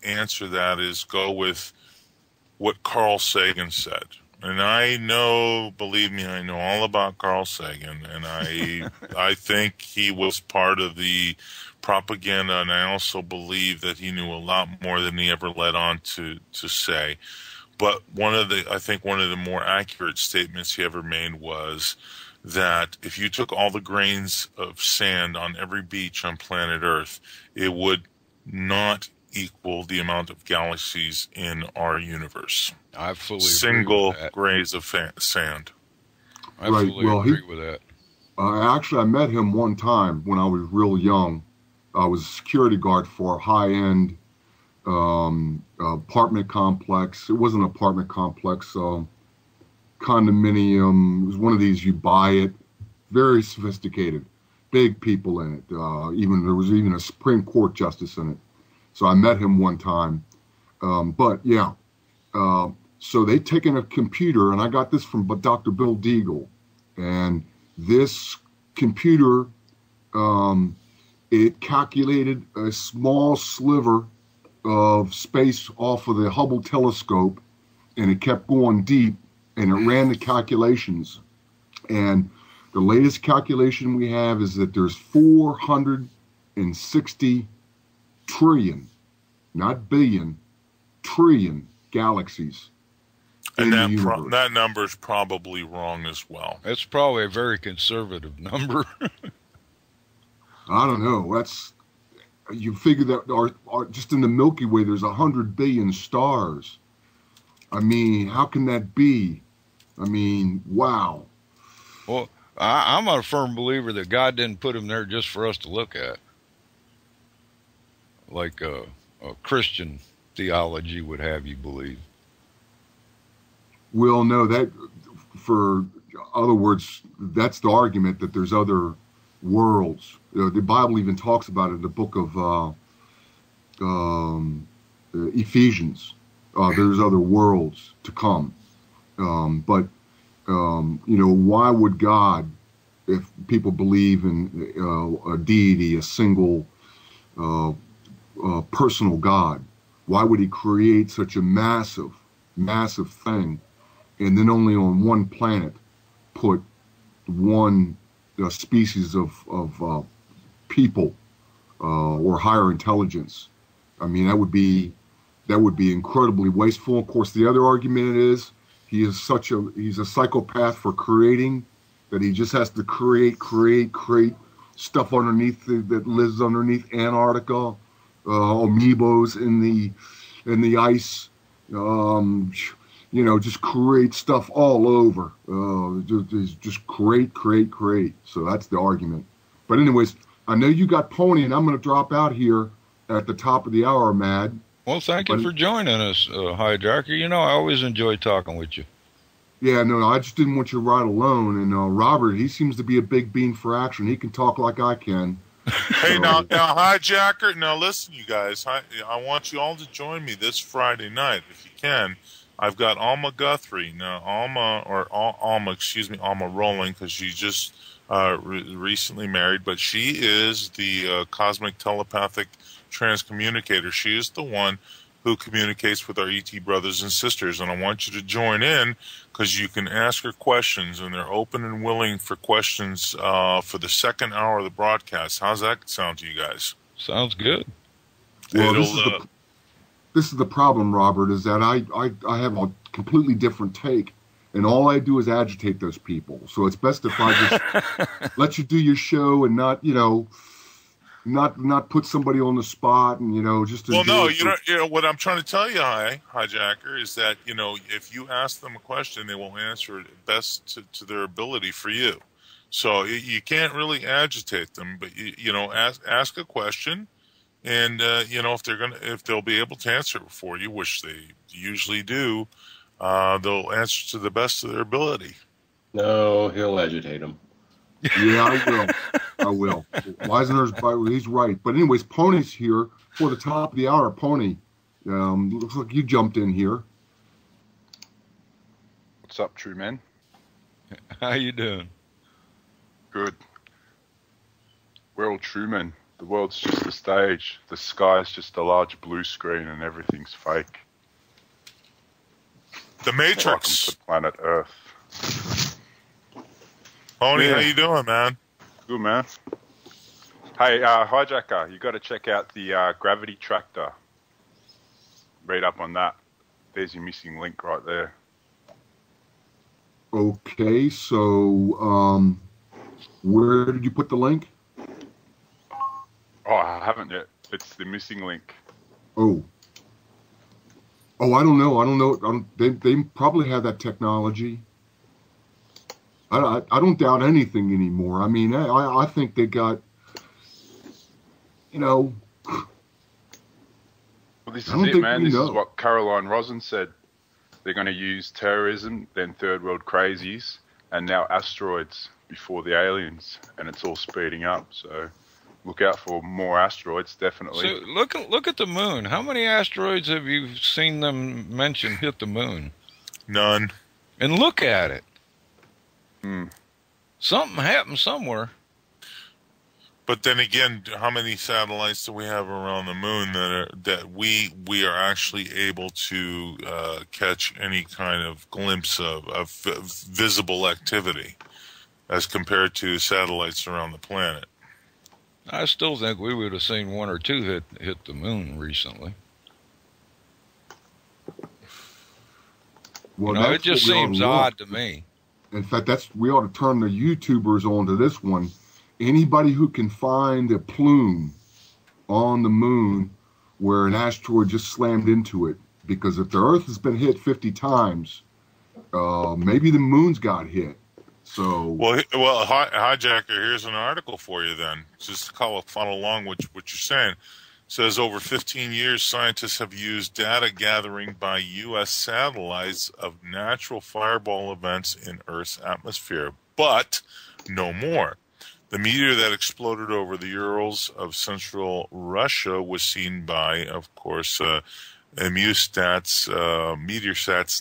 answer that is go with what Carl Sagan said. And I know, believe me, I know all about Carl Sagan, and I think he was part of the propaganda, and I also believe that he knew a lot more than he ever let on to say. But I think one of the more accurate statements he ever made was that if you took all the grains of sand on every beach on planet Earth, it would not equal the amount of galaxies in our universe. I fully Single agree with that. grains of sand. I fully agree with that. Actually, I met him one time when I was real young. I was a security guard for a high-end apartment complex. It wasn't an apartment complex, condominium. It was one of these, you buy it. Very sophisticated. Big people in it. There was even a Supreme Court justice in it. So I met him one time. So they'd taken a computer, and I got this from Dr. Bill Deagle. And this computer, it calculated a small sliver of space off of the Hubble telescope, and it kept going deep, and it ran the calculations. And the latest calculation we have is that there's 460 trillion, not billion, trillion galaxies. And that number's probably wrong as well. It's probably a very conservative number. I don't know. You figure that our just in the Milky Way, there's 100 billion stars. I mean, how can that be? I mean, wow. Well, I'm a firm believer that God didn't put them there just for us to look at, like a Christian theology would have you believe. Well, no, for other words, that's the argument that there's other worlds. The Bible even talks about it in the book of Ephesians. There's other worlds to come. Why would God, if people believe in a deity, a single personal God, why would he create such a massive, massive thing, and then only on one planet put one species of people or higher intelligence? I mean, that would be incredibly wasteful. Of course, the other argument is he's a psychopath for creating, that he just has to create stuff underneath that lives underneath Antarctica, amoebas in the ice, just create stuff all over. Just create. So that's the argument. But anyways, I know you got Pony, and I'm going to drop out here at the top of the hour, Mad. Well, thank you for joining us, Hijacker. I always enjoy talking with you. Yeah, no, I just didn't want you to ride alone. And Robert, he seems to be a big bean for action. He can talk like I can. Hey, now, Hijacker, now listen, you guys. I want you all to join me this Friday night, if you can. I've got Alma Guthrie. Now, Alma Rowling, because she just recently married, but she is the cosmic telepathic transcommunicator. She is the one who communicates with our ET brothers and sisters, and I want you to join in because you can ask her questions, and they're open and willing for questions for the second hour of the broadcast. How's that sound to you guys? Sounds good. Well, this is the problem, Robert, is that I have a completely different take, and all I do is agitate those people. So it's best if I just let you do your show and not put somebody on the spot and just. Well, no, what I'm trying to tell you, Hijacker, is that if you ask them a question, they will answer it best to their ability for you. So you can't really agitate them, but ask a question. And if they'll be able to answer it for you, which they usually do, they'll answer to the best of their ability. No, he'll agitate them. Yeah, I will. Weisner's he's right. But anyways, Pony's here for the top of the hour. Pony, looks like you jumped in here. What's up, True Man? How you doing? Good. We're all true men. The world's just a stage. The sky's just a large blue screen and everything's fake. The Matrix. Welcome to planet Earth. Pony, how you doing, man? Good, man. Hey, hijacker, you got to check out the gravity tractor. Read up on that. There's your missing link right there. Okay, so where did you put the link? Oh, I haven't yet. It's the missing link. Oh, I don't know. They probably have that technology. I don't doubt anything anymore. I mean, I think they got, Well, this is it, man. This is what Caroline Rosen said. They're going to use terrorism, then third world crazies, and now asteroids before the aliens, and it's all speeding up. So look out for more asteroids, definitely. So look at the moon. How many asteroids have you seen them mention hit the moon? None. And look at it. Hmm. Something happened somewhere. But then again, how many satellites do we have around the moon that we are actually able to catch any kind of glimpse of visible activity as compared to satellites around the planet? I still think we would have seen one or two hit the moon recently. well, It just seems odd to me. In fact, we ought to turn the YouTubers onto this one. Anybody who can find a plume on the moon where an asteroid just slammed into it, because if the Earth has been hit 50 times, maybe the moon's got hit. So well, hijacker. Here's an article for you. Then, just to follow along what you're saying. It says over 15 years, scientists have used data gathering by U.S. satellites of natural fireball events in Earth's atmosphere, but no more. The meteor that exploded over the Urals of central Russia was seen by, of course, Meteosats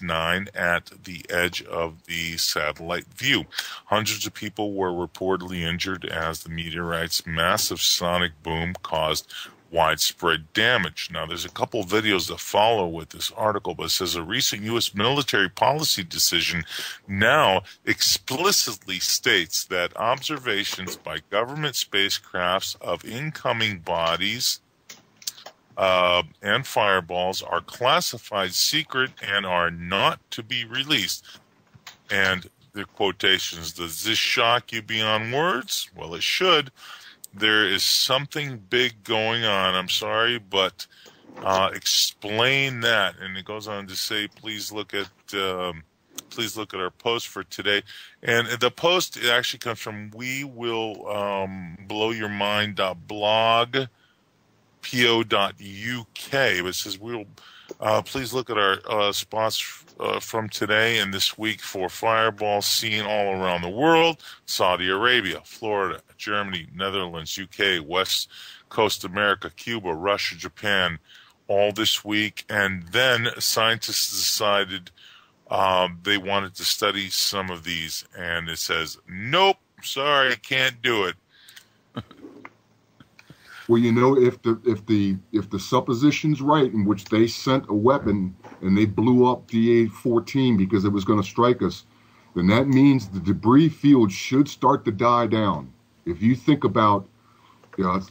9 at the edge of the satellite view. Hundreds of people were reportedly injured as the meteorite's massive sonic boom caused widespread damage. Now, there's a couple of videos that follow with this article, but it says a recent U.S. military policy decision now explicitly states that observations by government spacecrafts of incoming bodies and fireballs are classified secret and are not to be released. And the quotations, does this shock you beyond words? Well, it should. There is something big going on. I'm sorry, but explain that. And it goes on to say, please look at our post for today. And the post, it actually comes from wewillblowyourmind.blog.po.uk. But it says, please look at our spots from today and this week for fireballs seen all around the world. Saudi Arabia, Florida, Germany, Netherlands, UK, West Coast America, Cuba, Russia, Japan, all this week. And then scientists decided they wanted to study some of these. And it says, nope, sorry, can't do it. Well, if the supposition's right, in which they sent a weapon and they blew up DA-14 because it was going to strike us, then that means the debris field should start to die down. If you think about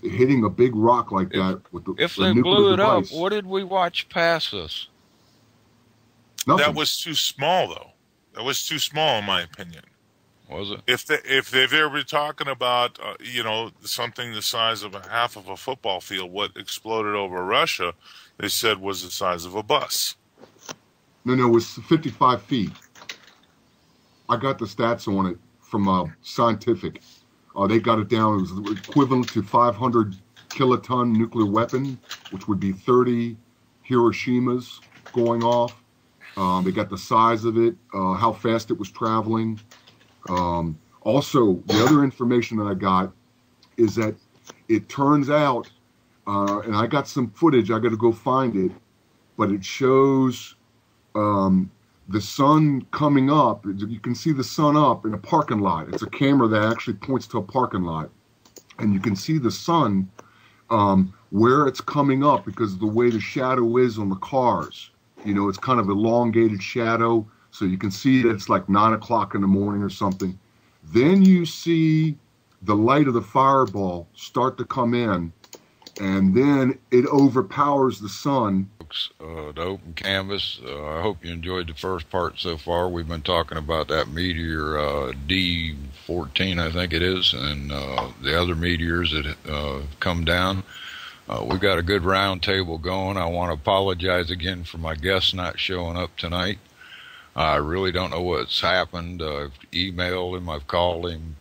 hitting a big rock like that with the if they blew it up, what did we watch pass us? Nothing. That was too small, though. That was too small, in my opinion. Was it? If they've ever been talking about something the size of a half of a football field, what exploded over Russia, they said was the size of a bus. No, it was 55 feet. I got the stats on it from Scientific. They got it down. It was equivalent to 500 kiloton nuclear weapon, which would be 30 Hiroshimas going off. They got the size of it, how fast it was traveling. Also, the other information that I got is that it turns out, and I got some footage, I got to go find it, but it shows the sun coming up. You can see the sun up in a parking lot. It's a camera that actually points to a parking lot. And you can see the sun where it's coming up because of the way the shadow is on the cars. It's kind of elongated shadow. So you can see that it's like 9 o'clock in the morning or something. Then you see the light of the fireball start to come in, and then it overpowers the sun. The open canvas. I hope you enjoyed the first part so far. We've been talking about that meteor D14, I think it is, and the other meteors that come down. We've got a good round table going. I want to apologize again for my guest not showing up tonight. I really don't know what's happened. I've emailed him, I've called him,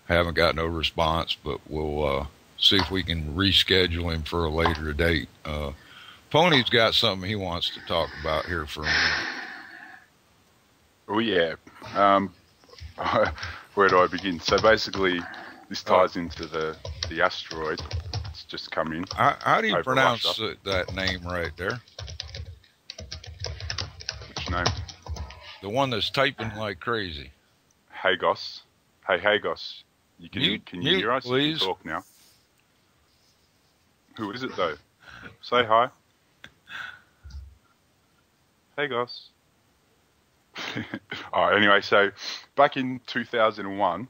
haven't got no response, but we'll see if we can reschedule him for a later date. Pony's got something he wants to talk about here for a minute. Oh, yeah. Where do I begin? So basically, this ties into the asteroid. It's just come in. How do you pronounce that name right there? Which name? The one that's typing like crazy. Hagos. Hey, Hagos. Can you hear us? Please. You can talk now. Who is it, though? Say hi. Hagos. All right, anyway, so back in 2001,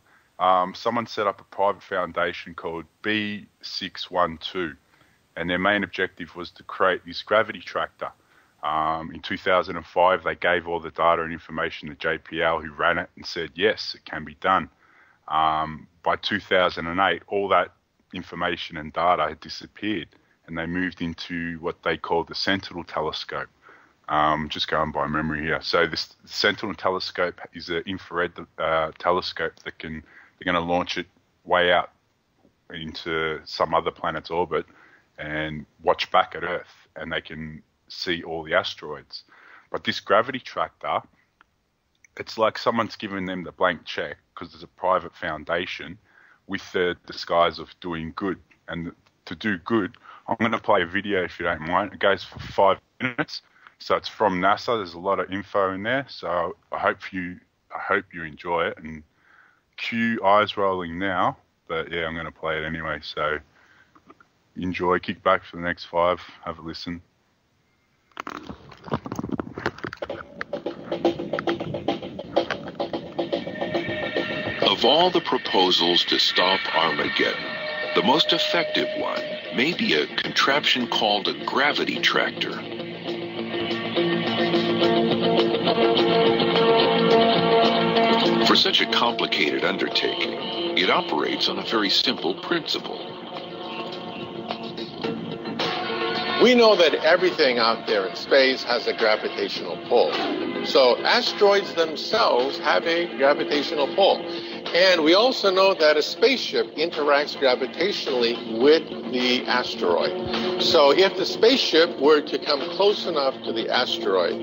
someone set up a private foundation called B612, and their main objective was to create this gravity tractor. In 2005, they gave all the data and information to JPL, who ran it, and said, yes, it can be done. By 2008, all that information and data had disappeared, and they moved into what they called the Sentinel telescope. Just going by memory here. So this Sentinel telescope is an infrared telescope that they're going to launch it way out into some other planet's orbit and watch back at Earth, and they can see all the asteroids. But this gravity tractor, it's like someone's given them the blank check because there's a private foundation with the disguise of doing good. And to do good, I'm going to play a video if you don't mind. It goes for 5 minutes. So it's from NASA. There's a lot of info in there. So I hope you enjoy it. And cue eyes rolling now. But yeah, I'm going to play it anyway. So enjoy. Kick back for the next 5. Have a listen. Of all the proposals to stop Armageddon, the most effective one may be a contraption called a gravity tractor. For such a complicated undertaking, it operates on a very simple principle. We know that everything out there in space has a gravitational pull. So asteroids themselves have a gravitational pull. And we also know that a spaceship interacts gravitationally with the asteroid. So if the spaceship were to come close enough to the asteroid,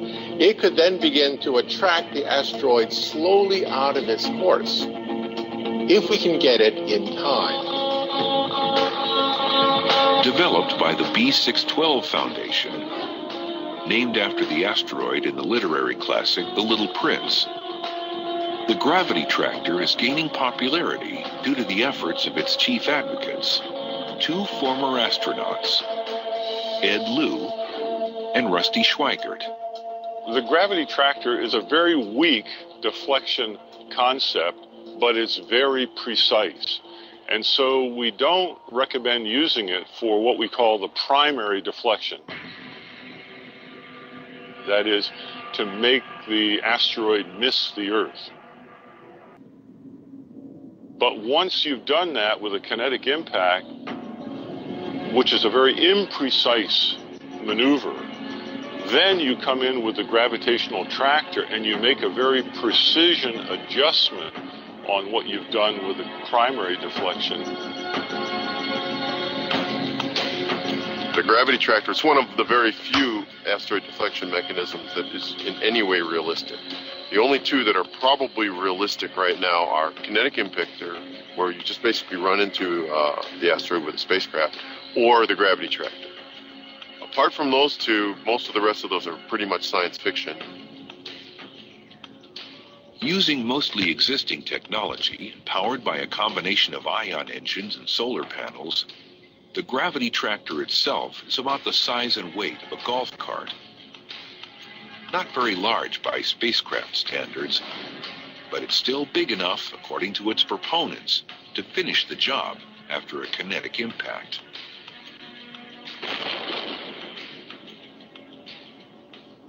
it could then begin to attract the asteroid slowly out of its course, if we can get it in time. Developed by the B612 Foundation, named after the asteroid in the literary classic The Little Prince, the gravity tractor is gaining popularity due to the efforts of its chief advocates, 2 former astronauts, Ed Lu and Rusty Schweikert. The gravity tractor is a very weak deflection concept, but it's very precise. And so we don't recommend using it for what we call the primary deflection. That is, to make the asteroid miss the Earth. But once you've done that with a kinetic impact, which is a very imprecise maneuver, then you come in with the gravitational tractor and you make a very precision adjustment on what you've done with the primary deflection. The gravity tractor is one of the very few asteroid deflection mechanisms that is in any way realistic. The only 2 that are probably realistic right now are kinetic impactor, where you just basically run into the asteroid with a spacecraft, or the gravity tractor. Apart from those 2, most of the rest of those are pretty much science fiction. Using mostly existing technology, powered by a combination of ion engines and solar panels, the gravity tractor itself is about the size and weight of a golf cart. Not very large by spacecraft standards, but it's still big enough, according to its proponents, to finish the job after a kinetic impact.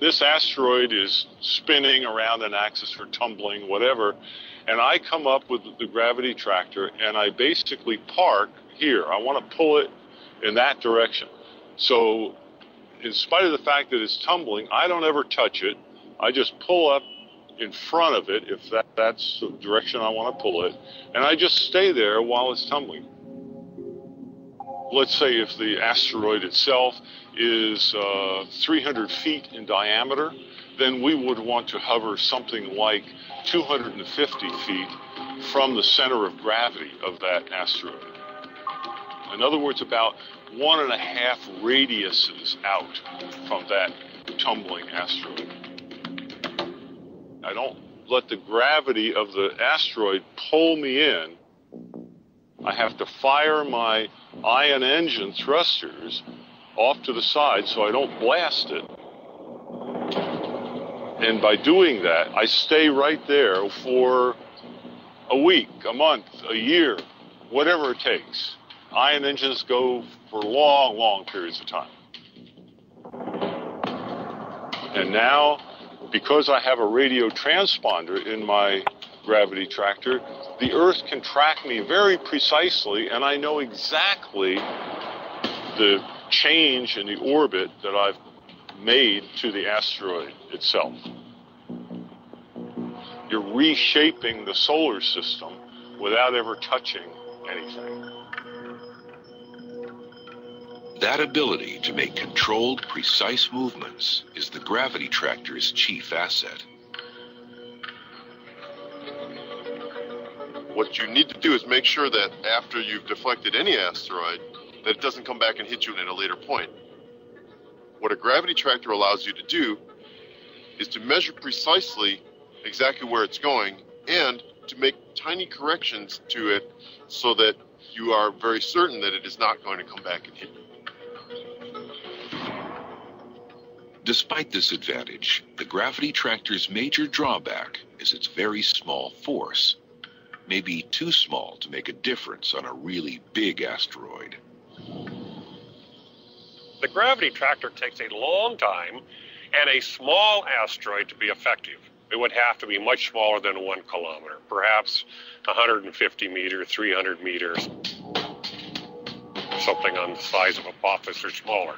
This asteroid is spinning around an axis or tumbling, whatever, and I come up with the gravity tractor and I basically park here. I want to pull it in that direction. So in spite of the fact that it's tumbling, I don't ever touch it. I just pull up in front of it, if that's the direction I want to pull it, and I just stay there while it's tumbling. Let's say if the asteroid itself is 300 feet in diameter, then we would want to hover something like 250 feet from the center of gravity of that asteroid. In other words, about 1.5 radiuses out from that tumbling asteroid. I don't let the gravity of the asteroid pull me in. I have to fire my ion engine thrusters off to the side so I don't blast it. And by doing that, I stay right there for a week, a month, a year, whatever it takes. Ion engines go for long, long periods of time. And now, because I have a radio transponder in my gravity tractor, the Earth can track me very precisely, and I know exactly the change in the orbit that I've made to the asteroid itself. You're reshaping the solar system without ever touching anything. That ability to make controlled, precise movements is the gravity tractor's chief asset. What you need to do is make sure that after you've deflected any asteroid, that it doesn't come back and hit you at a later point. What a gravity tractor allows you to do is to measure precisely exactly where it's going and to make tiny corrections to it so that you are very certain that it is not going to come back and hit you. Despite this advantage, the gravity tractor's major drawback is its very small force. Maybe too small to make a difference on a really big asteroid. The gravity tractor takes a long time and a small asteroid to be effective. It would have to be much smaller than 1 kilometer, perhaps 150 meters, 300 meters, something on the size of Apophis or smaller.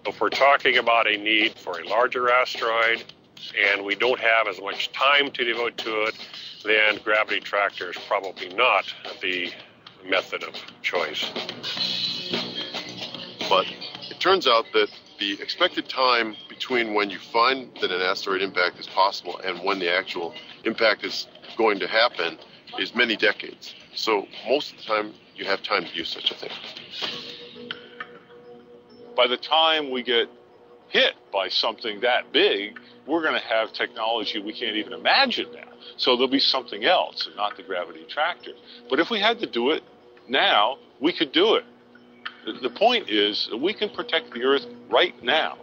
If we're talking about a need for a larger asteroid and we don't have as much time to devote to it, then gravity tractor is probably not the method of choice. But it turns out that the expected time between when you find that an asteroid impact is possible and when the actual impact is going to happen is many decades. So most of the time you have time to use such a thing. By the time we get hit by something that big, we're going to have technology we can't even imagine now. So there'll be something else, and not the gravity tractor. But if we had to do it now, we could do it. The point is that we can protect the Earth right now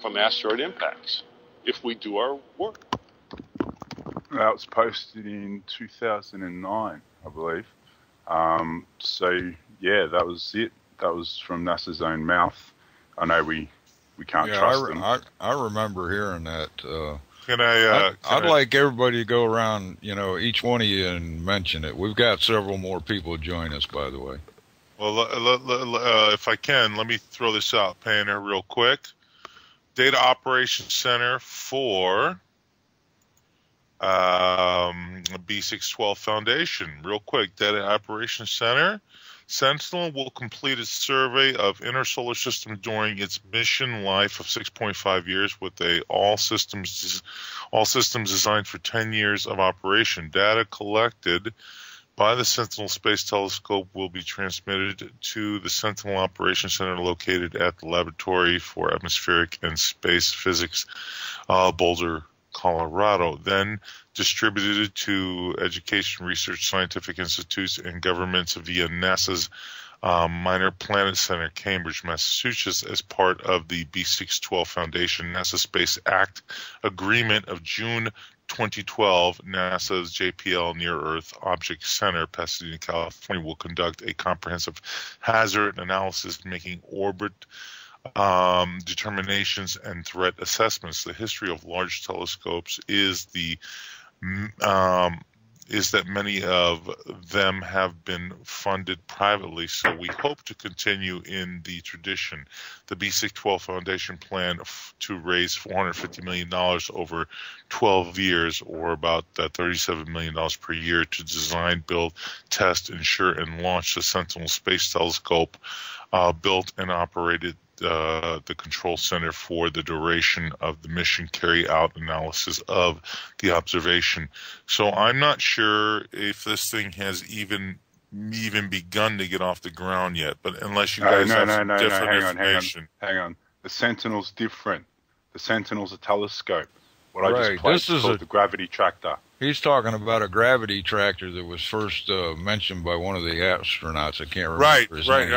from asteroid impacts if we do our work. That was posted in 2009, I believe. So, yeah, that was it. That was from NASA's own mouth. I know we can't trust them. I remember hearing that. I'd like everybody to go around, each one of you and mention it. We've got several more people join us, by the way. Well, if I can, let me throw this out, Painter, real quick. Data Operations Center for B612 Foundation. Real quick, Data Operations Center. Sentinel will complete its survey of inner solar system during its mission life of 6.5 years with all systems designed for 10 years of operation. Data collected by the Sentinel Space Telescope will be transmitted to the Sentinel Operations Center located at the Laboratory for Atmospheric and Space Physics, Boulder, Colorado, then distributed to education, research, scientific institutes, and governments via NASA's Minor Planet Center, Cambridge, Massachusetts, as part of the B612 Foundation NASA Space Act Agreement of June 2012. NASA's JPL Near Earth Object Center, Pasadena, California, will conduct a comprehensive hazard analysis, making orbit determinations and threat assessments. The history of large telescopes is that many of them have been funded privately, so we hope to continue in the tradition. The B612 Foundation plan to raise $450 million over 12 years, or about $37 million per year, to design, build, test, ensure, and launch the Sentinel Space Telescope, built and operated the control center for the duration of the mission, carry out analysis of the observation. So I'm not sure if this thing has even begun to get off the ground yet, but unless you guys have different information. Hang on. The Sentinel's different. The Sentinel's a telescope. What I just played is called the gravity tractor. He's talking about a gravity tractor that was first mentioned by one of the astronauts. I can't remember his name.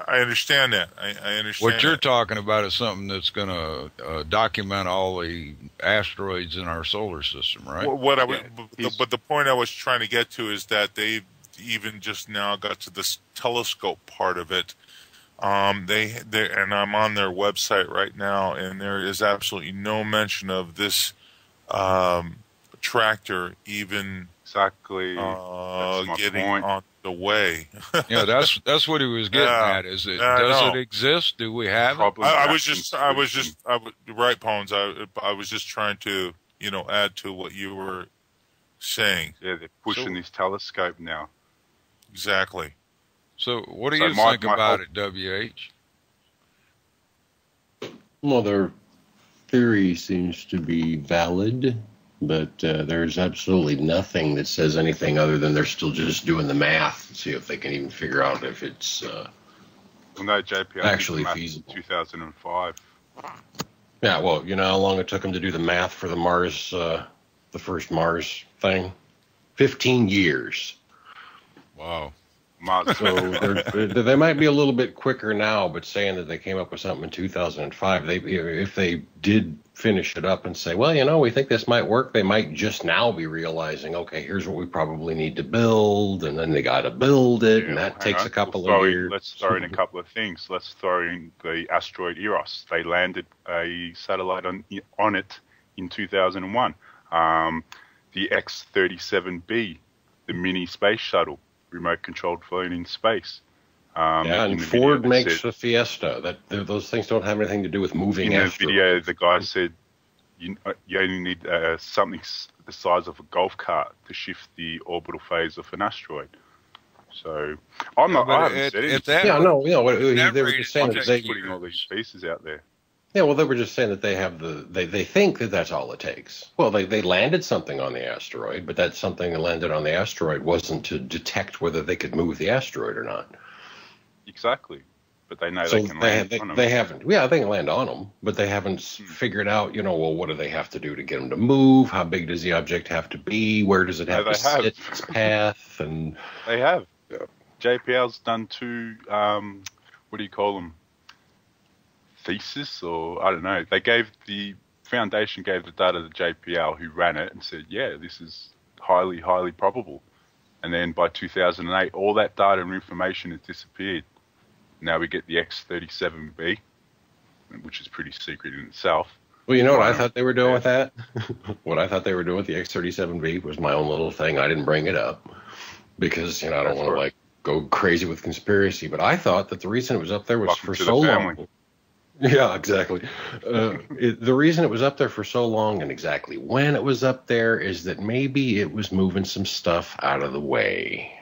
I understand that. I understand. What you're talking about is something that's going to document all the asteroids in our solar system, right? But the point I was trying to get to is that they've even just now got to this telescope part of it. And I'm on their website right now, and there is absolutely no mention of this tractor even getting on the way. Yeah, that's what he was getting at. Is it does it exist? Do we have it? I was just right, Pones. I was just trying to add to what you were saying. Yeah, they're pushing this telescope now. Exactly. So what do you think about it, WH? Well, their theory seems to be valid, but there's absolutely nothing that says anything other than they're still just doing the math to see if they can even figure out if it's JPL actually feasible. 2005. Yeah, well, you know how long it took them to do the math for the Mars, the first Mars thing? 15 years. Wow. So they might be a little bit quicker now, but saying that they came up with something in 2005, if they did finish it up and say, well, we think this might work, they might just now be realizing, okay, here's what we probably need to build, and then they got to build it, and that takes a couple of years. Let's throw in a couple of things. Let's throw in the asteroid Eros. They landed a satellite on it in 2001. The X-37B, the mini space shuttle, remote-controlled flown in space. And Ford makes the Fiesta. Those things don't have anything to do with moving. In the video, the guy said you only need something the size of a golf cart to shift the orbital phase of an asteroid. So I'm not. I haven't said it. They were just saying that they're putting all these pieces out there. Yeah, well, they were just saying that they have they think that that's all it takes. Well, they landed something on the asteroid, but that something that landed on the asteroid wasn't to detect whether they could move the asteroid or not. Exactly. But they know they can land on them. They haven't. Yeah, they can land on them, but they haven't figured out, well, what do they have to do to get them to move? How big does the object have to be? Where does it have to sit its path? And they have. Yeah. JPL's done two, what do you call them? Thesis, or I don't know. The foundation gave the data to JPL, who ran it and said, yeah, this is highly, highly probable. And then by 2008, all that data and information has disappeared. Now we get the X-37B, which is pretty secret in itself. Well, you know what I thought they were doing with that? What I thought they were doing with the X-37B was my own little thing. I didn't bring it up because, I don't want to go crazy with conspiracy. But I thought that the reason it was up there was for so long. Yeah, exactly. The reason it was up there for so long and exactly when it was up there is that maybe it was moving some stuff out of the way.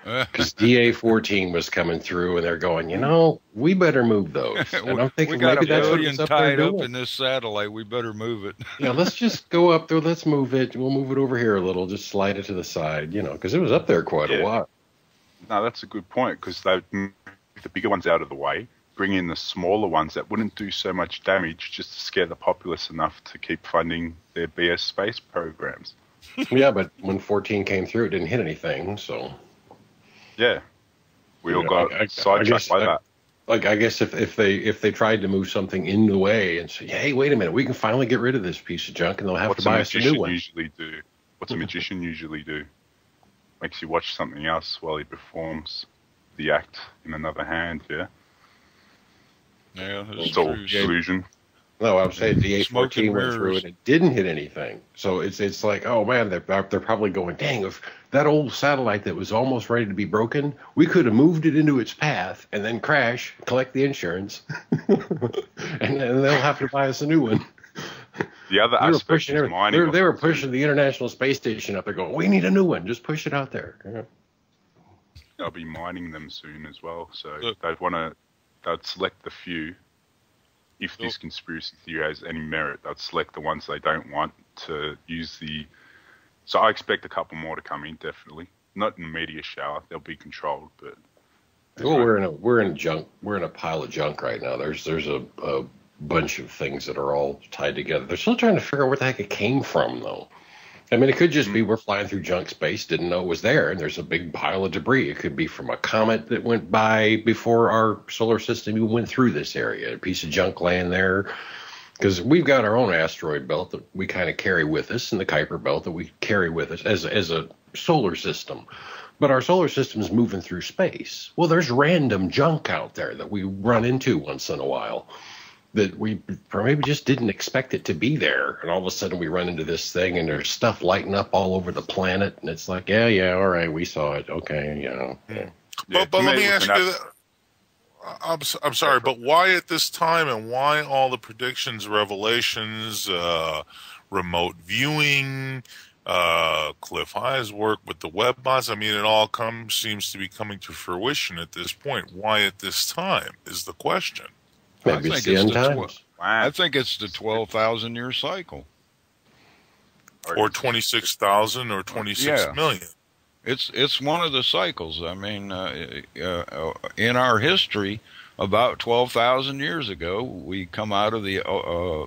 Because DA-14 was coming through, and they're going, we better move those. And I'm thinking maybe that's what it's up there doing. Up in this satellite. We better move it. Yeah, let's just go up there. Let's move it. We'll move it over here a little. Just slide it to the side, because it was up there quite a while. No, that's a good point, because they moved the bigger ones out of the way, bring in the smaller ones that wouldn't do so much damage, just to scare the populace enough to keep funding their BS space programs. Yeah, but when 14 came through, it didn't hit anything, so... Yeah. We all got sidetracked by that. Like, I guess if they tried to move something in the way and say, hey, wait a minute, we can finally get rid of this piece of junk, and they'll have to buy us a new one. What's a magician usually do? Makes you watch something else while he performs the act in another hand, yeah? Yeah, it's all illusion. No, I was saying the A14 went through and it didn't hit anything. So it's like, oh man, they're probably going, dang, if that old satellite that was almost ready to be broken, we could have moved it into its path and then crash, collect the insurance, and then they'll have to buy us a new one. The other aspect is mining. They were pushing the International Space Station up there going, we need a new one, just push it out there. Yeah. They'll be mining them soon as well, so they'd select the few. If this conspiracy theory has any merit, they'd select the ones they don't want to use the. So I expect a couple more to come in, definitely. Not in a media shower; they'll be controlled. But well, we're in a pile of junk right now. There's a bunch of things that are all tied together. They're still trying to figure out where the heck it came from, though. I mean, it could just be we're flying through junk space, didn't know it was there, and there's a big pile of debris. It could be from a comet that went by before our solar system even went through this area, a piece of junk laying there. Because we've got our own asteroid belt that we kind of carry with us, and the Kuiper belt that we carry with us as a solar system. But our solar system is moving through space. Well, there's random junk out there that we run into once in a while that we maybe just didn't expect it to be there. And all of a sudden we run into this thing and there's stuff lighting up all over the planet. And it's like, yeah, all right, we saw it. Okay, Yeah. But let me ask you that. I'm sorry, but why at this time and why all the predictions, revelations, remote viewing, Cliff High's work with the web bots? I mean, it all seems to be coming to fruition at this point. Why at this time is the question. Maybe it's the end times. I think it's the 12,000-year cycle. Or 26,000 or 26 million. It's one of the cycles. I mean, in our history, about 12,000 years ago, we come out of the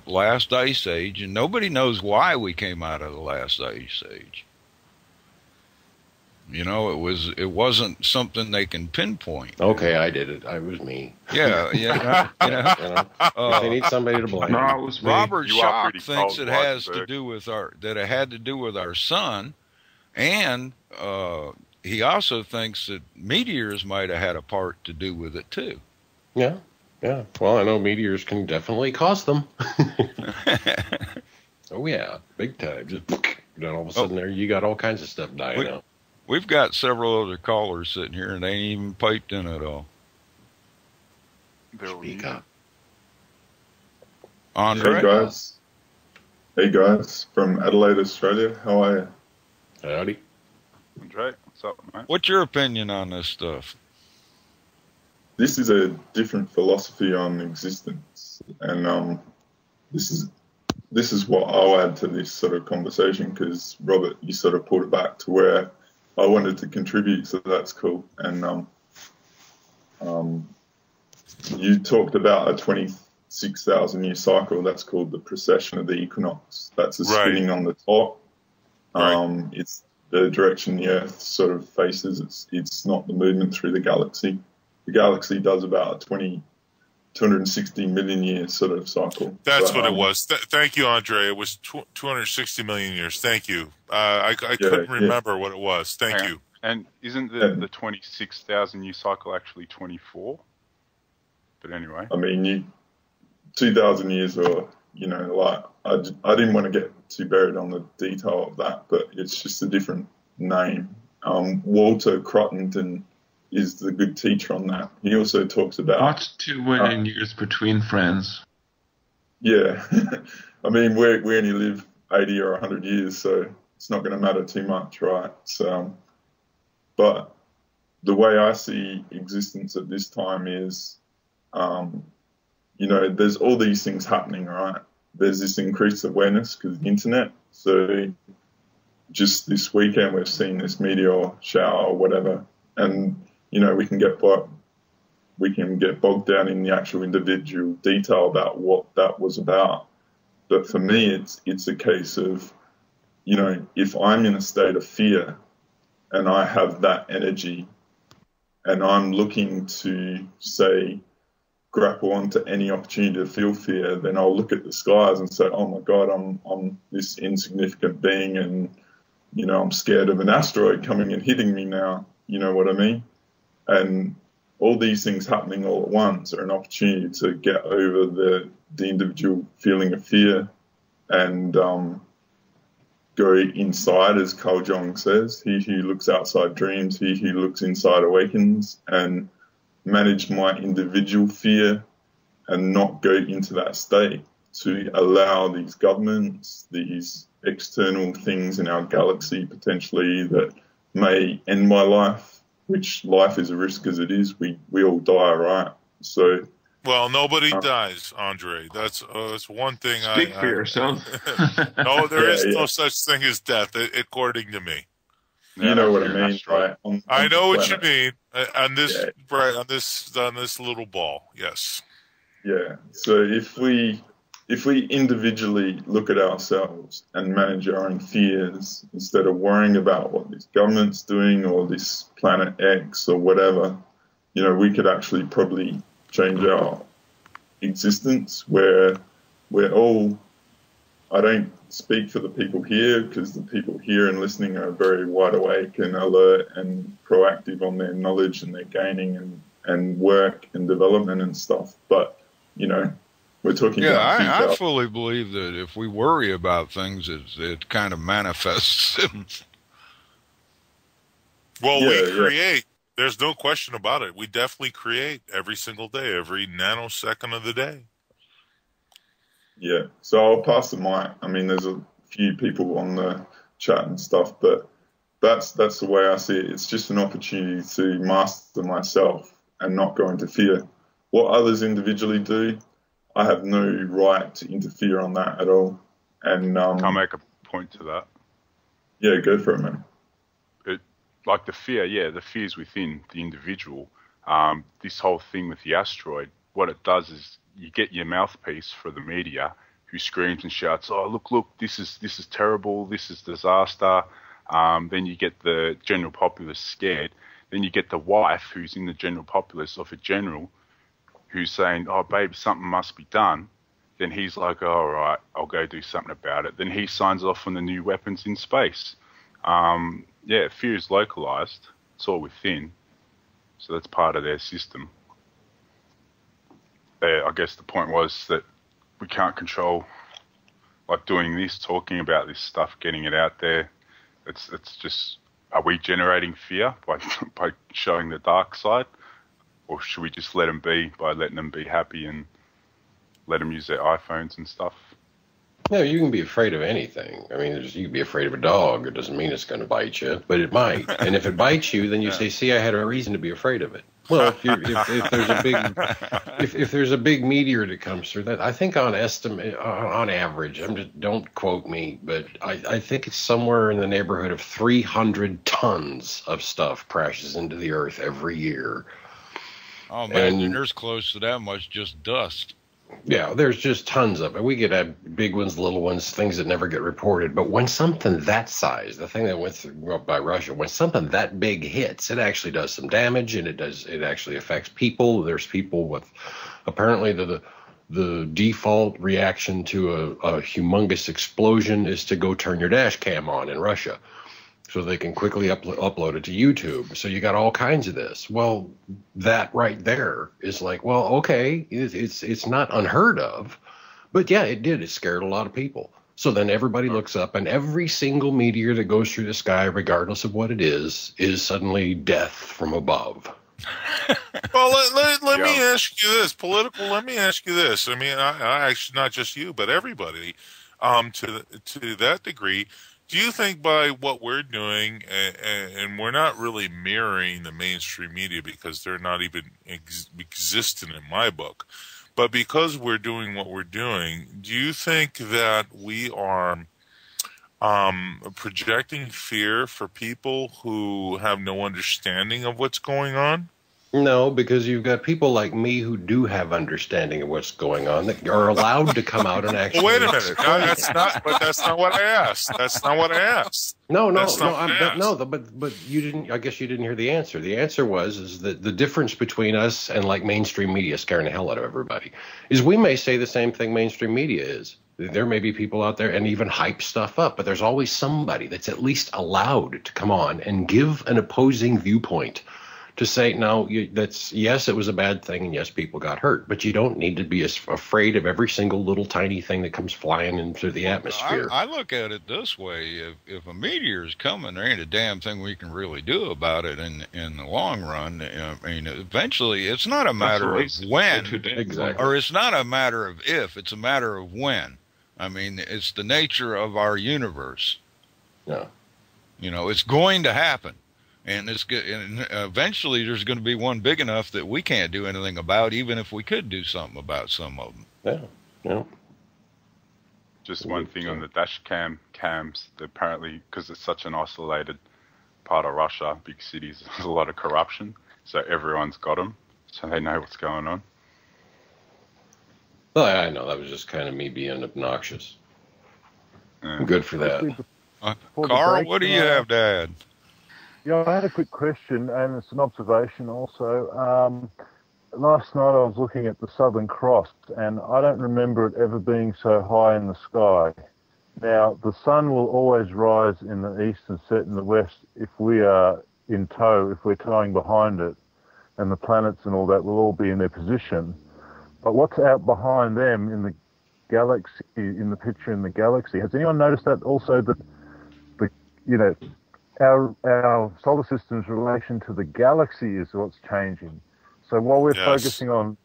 last ice age, and nobody knows why we came out of the last ice age. You know, it wasn't something they can pinpoint. Okay, I did it. It was me. Yeah. If they need somebody to blame. No, it was me. Robert Schoch thinks it had to do with our sun, and he also thinks that meteors might have had a part to do with it too. Yeah. Well, I know meteors can definitely cause them. Oh yeah, big time. Just then all of a sudden there you got all kinds of stuff dying out. We've got several other callers sitting here, and they ain't even piped in at all. Speak up. Andre? Hey, guys. From Adelaide, Australia. How are you? Howdy. Andre, what's up, mate? What's your opinion on this stuff? This is a different philosophy on existence, and this is what I'll add to this sort of conversation, because, Robert, you sort of pulled it back to where I wanted to contribute, so that's cool. And you talked about a 26,000-year cycle. That's called the precession of the equinox. That's the spinning on the top. It's the direction the Earth sort of faces. It's not the movement through the galaxy. The galaxy does about a 260 million year sort of cycle. That's what it was. Thank you, Andre. It was 260 million years. Thank you. I couldn't remember what it was. Thank you. And isn't the 26,000 year cycle actually 24? But anyway. I mean, 2,000 years or, I didn't want to get too buried on the detail of that, but it's just a different name. Walter Crottenden is the good teacher on that. He also talks about... Not 2 million years between friends. Yeah. I mean, we only live 80 or 100 years, so it's not going to matter too much, right? So, but the way I see existence at this time is, there's all these things happening, right? There's this increased awareness because of the internet. So just this weekend we've seen this meteor shower or whatever, and we can get bogged down in the actual individual detail about what that was about. But for me, it's a case of, if I'm in a state of fear and I have that energy and I'm looking to, say, grapple onto any opportunity to feel fear, then I'll look at the skies and say, oh my God, I'm this insignificant being, and, you know, I'm scared of an asteroid coming and hitting me now. You know what I mean? And all these things happening all at once are an opportunity to get over the individual feeling of fear and go inside, as Carl Jung says. He who looks outside dreams, he who looks inside awakens, and manage my individual fear and not go into that state, to allow these governments, these external things in our galaxy potentially that may end my life, which life is a risk as it is. We all die, right? So, well, nobody dies, Andre. That's one thing. Speak for yourself. No, there is no such thing as death, according to me. You know what I mean, right? I know what you mean. On this, right, on this little ball, yes. Yeah. So if we individually look at ourselves and manage our own fears instead of worrying about what this government's doing or this planet X or whatever, you know, we could actually probably change our existence where we're all, I don't speak for the people here because the people here and listening are very wide awake and alert and proactive on their knowledge and their gaining and work and development and stuff. But, you know, we're talking about... Yeah, I fully believe that if we worry about things, it kind of manifests. Well, we create. There's no question about it. We definitely create every single day, every nanosecond of the day. Yeah, so I'll pass the mic. I mean, there's a few people on the chat and stuff, but that's the way I see it. It's just an opportunity to master myself and not go into fear. What others individually do, I have no right to interfere on that at all. And I'll make a point to that. Yeah, go for it, man. Like the fear, the fear's within the individual. This whole thing with the asteroid, what it does is you get your mouthpiece for the media who screams and shouts, oh, look, this is terrible, this is disaster. Then you get the general populace scared. Then you get the wife who's in the general populace of a general who's saying, oh, babe, something must be done. Then he's like, oh, all right, I'll go do something about it. Then he signs off on the new weapons in space. Fear is localized. It's all within. So that's part of their system. I guess the point was that we can't control, like doing this, talking about this stuff, getting it out there. It's just, are we generating fear by showing the dark side? Or should we just let them be by letting them be happy and let them use their iPhones and stuff? No, you can be afraid of anything. I mean, you can be afraid of a dog. It doesn't mean it's going to bite you, but it might. And if it bites you, then you say, "See, I had a reason to be afraid of it." Well, if there's a big meteor that comes through, that I think on average, don't quote me, but I think it's somewhere in the neighborhood of 300 tons of stuff crashes into the Earth every year. Oh man, there's close to that much just dust. Yeah, there's just tons of it. We get big ones, little ones, things that never get reported. But when something that size, the thing that went through by Russia, when something that big hits, it actually does some damage, and it actually affects people. There's people with apparently the default reaction to a humongous explosion is to go turn your dash cam on in Russia, so they can quickly upload it to YouTube. So you got all kinds of this. Well, that right there is like, well, okay, it's not unheard of, but yeah, it did. It scared a lot of people. So then everybody looks up, and every single meteor that goes through the sky, regardless of what it is suddenly death from above. Well, let me ask you this. Let me ask you this. I mean, I actually, not just you, but everybody, to that degree. Do you think by what we're doing, and we're not really mirroring the mainstream media because they're not even existent in my book, but because we're doing what we're doing, do you think that we are projecting fear for people who have no understanding of what's going on? No, because you've got people like me who do have understanding of what's going on that are allowed to come out and actually. Well, wait a minute. No, that's not what I asked. That's not what I asked. No, but you didn't. I guess you didn't hear the answer. The answer is that the difference between us and like mainstream media scaring the hell out of everybody is we may say the same thing mainstream media is. There may be people out there and even hype stuff up, but there's always somebody that's at least allowed to come on and give an opposing viewpoint. To say, no, yes, it was a bad thing, and yes, people got hurt, but you don't need to be as afraid of every single little tiny thing that comes flying into the atmosphere. I look at it this way. If a meteor is coming, there ain't a damn thing we can really do about it in the long run. I mean, eventually, it's not a matter of when, exactly, or it's not a matter of if, it's a matter of when. I mean, it's the nature of our universe. Yeah. You know, it's going to happen. And eventually there's going to be one big enough that we can't do anything about, even if we could do something about some of them. Yeah. Just one thing on the dash cams, apparently, because it's such an isolated part of Russia, big cities, there's a lot of corruption, so everyone's got them, so they know what's going on. Well, I know, that was just kind of me being obnoxious. Yeah. Good for that. Carl, what do you have to add? Yeah, I had a quick question, and it's an observation also. Last night I was looking at the Southern Cross, and I don't remember it ever being so high in the sky. Now, the sun will always rise in the east and set in the west if we are in tow, if we're towing behind it, and the planets and all that will all be in their position. But what's out behind them in the galaxy, in the picture in the galaxy, has anyone noticed that also, that our solar system's relation to the galaxy is what's changing? So while we're focusing on...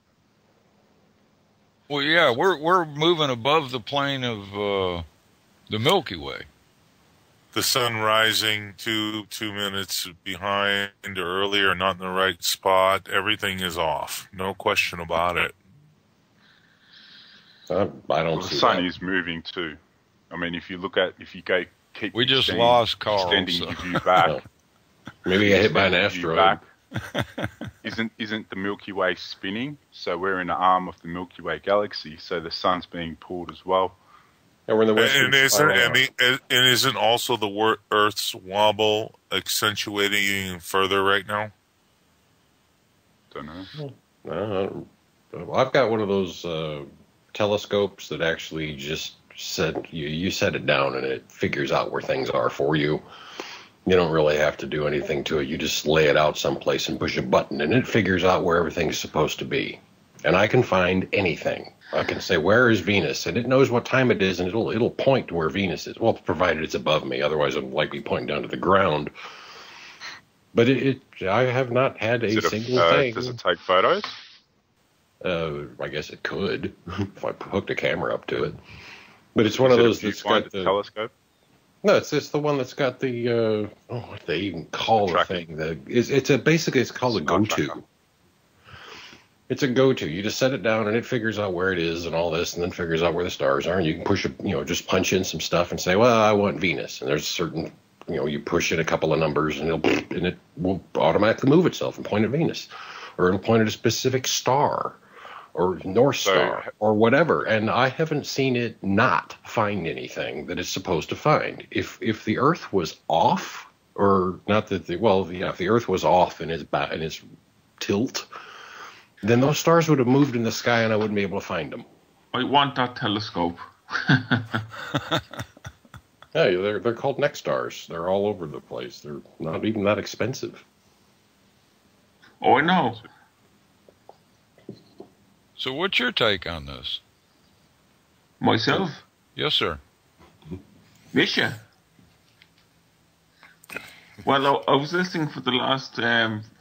Well, yeah, we're moving above the plane of the Milky Way. The sun rising 2 minutes behind or earlier, not in the right spot. Everything is off. No question about it. I don't see the sun that. is moving too. I mean, if you keep we just lost Carl. Extending your view back. Maybe get hit by an asteroid. Isn't the Milky Way spinning? So we're in an arm of the Milky Way galaxy. So the sun's being pulled as well. And we're in the western and isn't also the Earth's wobble accentuating even further right now? Don't know. Well, I've got one of those telescopes that actually just you set it down and it figures out where things are for you. You don't really have to do anything to it. You just lay it out someplace and push a button, and it figures out where everything's supposed to be. And I can find anything. I can say, where is Venus? And it knows what time it is, and it'll point to where Venus is. Well, provided it's above me. Otherwise, I'm likely pointing down to the ground. But I have not had a single thing. Does it take photos? I guess it could, if I hooked a camera up to it. But it's one of those that's got the telescope. No, it's the one that's got the what they even call the thing. Basically it's called a go-to. It's a go-to. You just set it down and it figures out where it is and all this, and then figures out where the stars are. And you can push it, just punch in some stuff and say, well, I want Venus. And there's certain, you push in a couple of numbers and it will automatically move itself and point at Venus, or it'll point at a specific star, or North Star, or whatever, and I haven't seen it not find anything that it's supposed to find. If the Earth was off, or not that if the Earth was off in its tilt, then those stars would have moved in the sky, and I wouldn't be able to find them. I want that telescope. Hey, they're called next stars. They're all over the place. They're not even that expensive. Oh, I know. So what's your take on this? Myself? Yes, sir. Misha. Well, I was listening for the last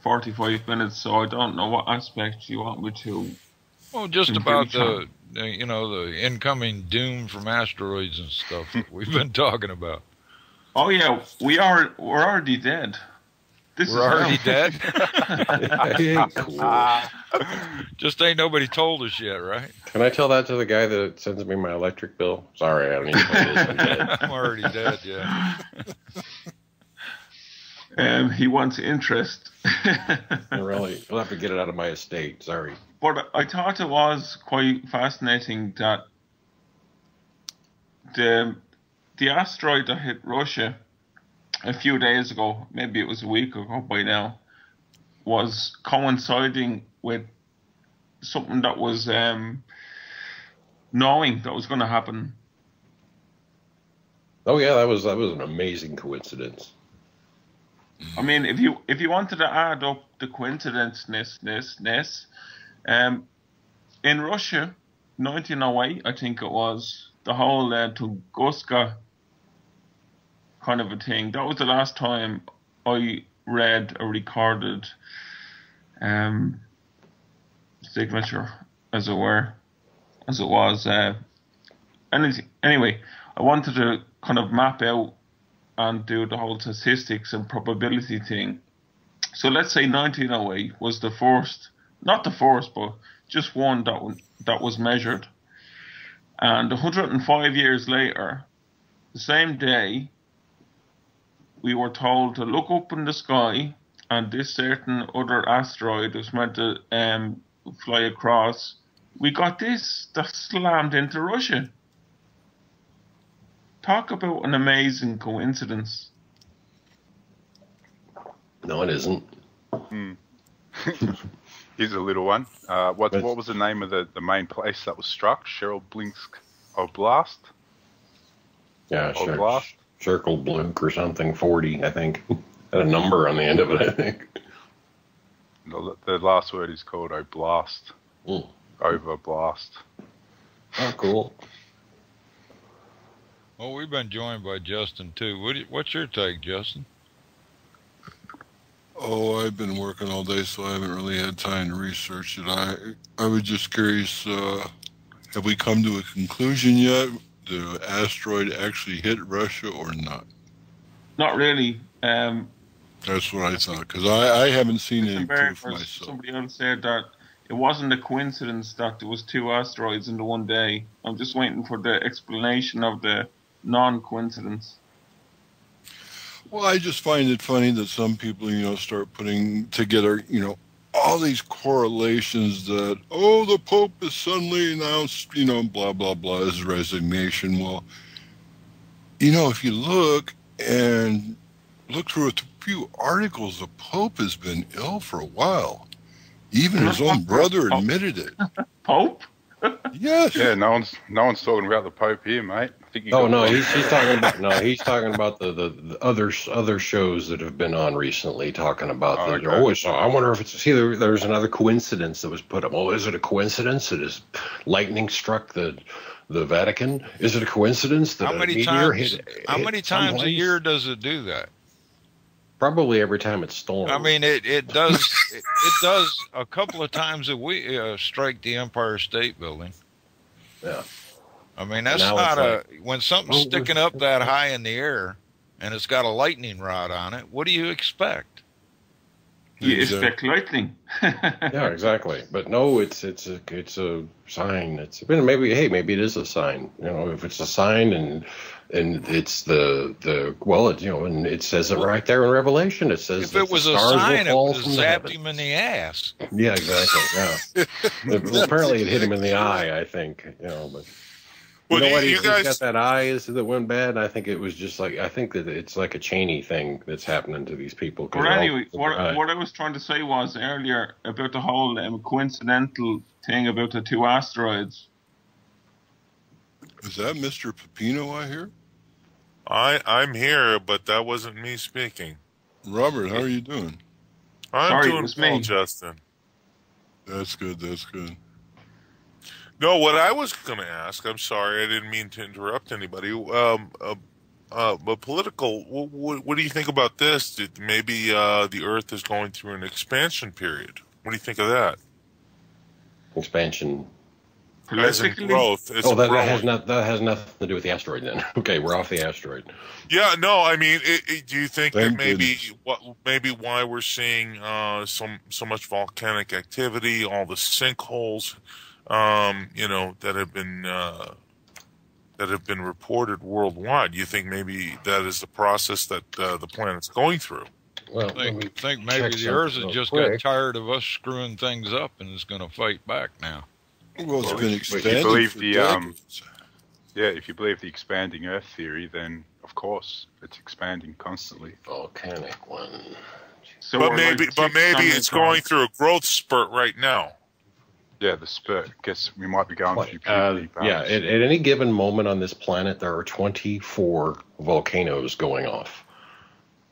45 minutes, so I don't know what aspect you want me to. Oh, just about the incoming doom from asteroids and stuff that we've been talking about. Oh yeah, we're already dead. We're already dead? Cool. Just ain't nobody told us yet, right? Can I tell that to the guy that sends me my electric bill? Sorry, I don't need to pay this. I'm dead. I'm already dead, yeah. He wants interest. Really? You'll have to get it out of my estate. Sorry. But I thought it was quite fascinating that the asteroid that hit Russia a few days ago, maybe it was a week ago by now, was coinciding with something that was knowing that was going to happen. Oh yeah, that was an amazing coincidence. I mean, if you wanted to add up the coincidenceness, in Russia, 1908, I think it was, the whole Tunguska kind of a thing. That was the last time I read a recorded signature, as it was. Anyway, I wanted to kind of map out and do the whole statistics and probability thing. So let's say 1908 was the first, not the first, but just one that was measured. And 105 years later, the same day, we were told to look up in the sky, and this certain other asteroid was meant to fly across. We got this that slammed into Russia. Talk about an amazing coincidence. No, it isn't. Here's a little one. What was the name of the main place that was struck? Sheroblinsk Oblast? Yeah, Oblast? Circle Blunk or something, 40, I think. Had a number on the end of it, I think. The last word is called Oblast. Overblast. Oh, cool. Well, we've been joined by Justin, too. What's your take, Justin? Oh, I've been working all day, so I haven't really had time to research it. I was just curious, have we come to a conclusion yet? The asteroid actually hit Russia or not? Not really. That's what I thought, because I haven't seen any proof myself. Somebody else said that it wasn't a coincidence that there was two asteroids in the one day. I'm just waiting for the explanation of the non-coincidence. Well, I just find it funny that some people, start putting together, all these correlations that, the Pope has suddenly announced, blah, blah, blah, his resignation. Well, if you look through a few articles, the Pope has been ill for a while. Even his own brother admitted it. Pope? Yes. Yeah, no one's talking about the Pope here, mate. I think he's talking about the other shows that have been on recently talking about I wonder if there's another coincidence that was put up. Is it a coincidence that his lightning struck the Vatican? Is it a coincidence that how many times a year does it do that? Probably every time it storms. I mean, it does it does a couple of times a week strike the Empire State Building. Yeah. I mean, that's not when something's sticking up that high in the air and it's got a lightning rod on it, what do you expect? You expect lightning. Yeah, exactly. But no, it's a sign. Maybe it is a sign. If it's a sign and it's and it says it right there in Revelation. It says if it was a sign, it would have zapped him in the ass. Yeah, exactly. Yeah. Apparently, it hit him in the eye. I think. But. Well, what? You guys got that eye that went bad. I think it was just I think that it's like a Cheney thing that's happening to these people. But anyway, what I was trying to say was earlier about the whole coincidental thing about the two asteroids. Is that Mr. Pepino I hear? I'm here, but that wasn't me speaking. Robert, how are you doing? I'm doing well, Justin. That's good. That's good. No, what I was going to ask, I'm sorry, I didn't mean to interrupt anybody. But political, what do you think about this? Maybe the Earth is going through an expansion period. What do you think of that? Expansion. As in growth. That has nothing to do with the asteroid then. Okay, we're off the asteroid. Yeah, no, I mean, do you think that maybe why we're seeing so much volcanic activity, all the sinkholes, that have been reported worldwide? Do you think maybe that is the process that the planet's going through? Well, I think maybe the Earth has just got tired of us screwing things up and is going to fight back now. Well, it's been expanding. If you believe for decades. if you believe the expanding Earth theory, then of course it's expanding constantly. Volcanic one. So but maybe it's going through a growth spurt right now. Yeah, the spurt. Guess we might be going through puberty. Yeah, at any given moment on this planet, there are 24 volcanoes going off.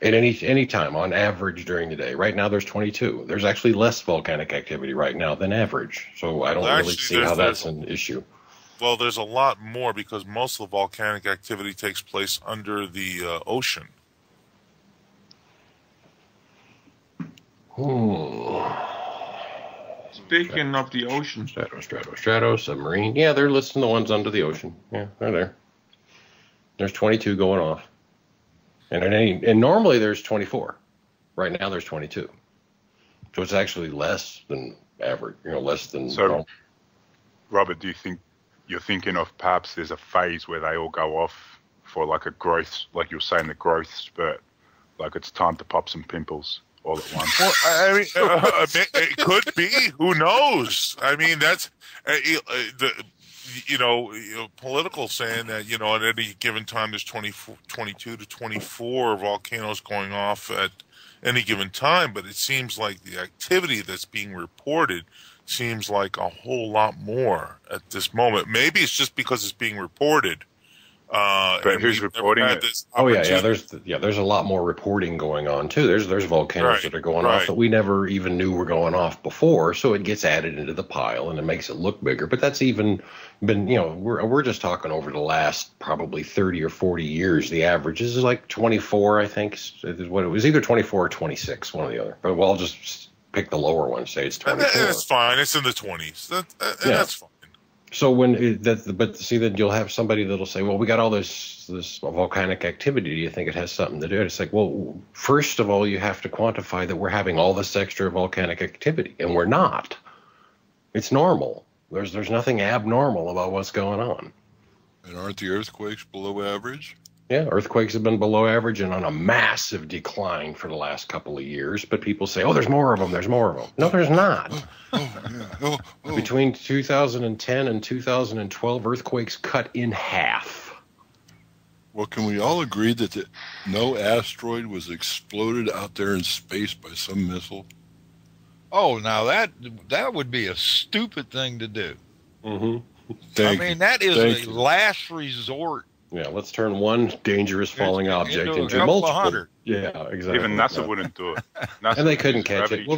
At any time, on average during the day. Right now, there's 22. There's actually less volcanic activity right now than average. So I don't really see how that's an issue. Well, there's a lot more because most of the volcanic activity takes place under the ocean. Speaking of the ocean. Strato, submarine. Yeah, they're listing the ones under the ocean. Yeah, they're there. There's 22 going off. And normally there's 24. Right now there's 22. So it's actually less than average, less than normal. Robert, do you think you're thinking of perhaps there's a phase where they all go off for like a growth, like you were saying, the growth spurt, like it's time to pop some pimples all at once? Well, I mean, it could be. Who knows? I mean, that's political saying that, at any given time there's 22 to 24 volcanoes going off at any given time, but it seems like the activity that's being reported seems like a whole lot more at this moment. Maybe it's just because it's being reported. But who's reporting it? There's a lot more reporting going on too. There's volcanoes that are going off that we never even knew were going off before, so it gets added into the pile and it makes it look bigger. But that's even been, we're just talking over the last probably 30 or 40 years. The average is like 24, I think, is what it was, either 24 or 26, one or the other. But I'll just pick the lower one, say it's 24. That's fine. It's in the 20s. That's fine. So then you'll have somebody that'll say, well, we got all this volcanic activity. Do you think it has something to do? It's like, well, first of all, you have to quantify that we're having all this extra volcanic activity, and we're not. It's normal. There's nothing abnormal about what's going on. And aren't the earthquakes below average? Yeah, earthquakes have been below average and on a massive decline for the last couple of years. But people say, oh, there's more of them. There's more of them. No, there's not. Between 2010 and 2012, earthquakes cut in half. Well, can we all agree that no asteroid was exploded out there in space by some missile? Oh, now that would be a stupid thing to do. Mm-hmm. That is a last resort. Yeah, let's turn one dangerous falling object into multiple. Yeah, exactly. Even NASA wouldn't do it. And they couldn't catch it. Well,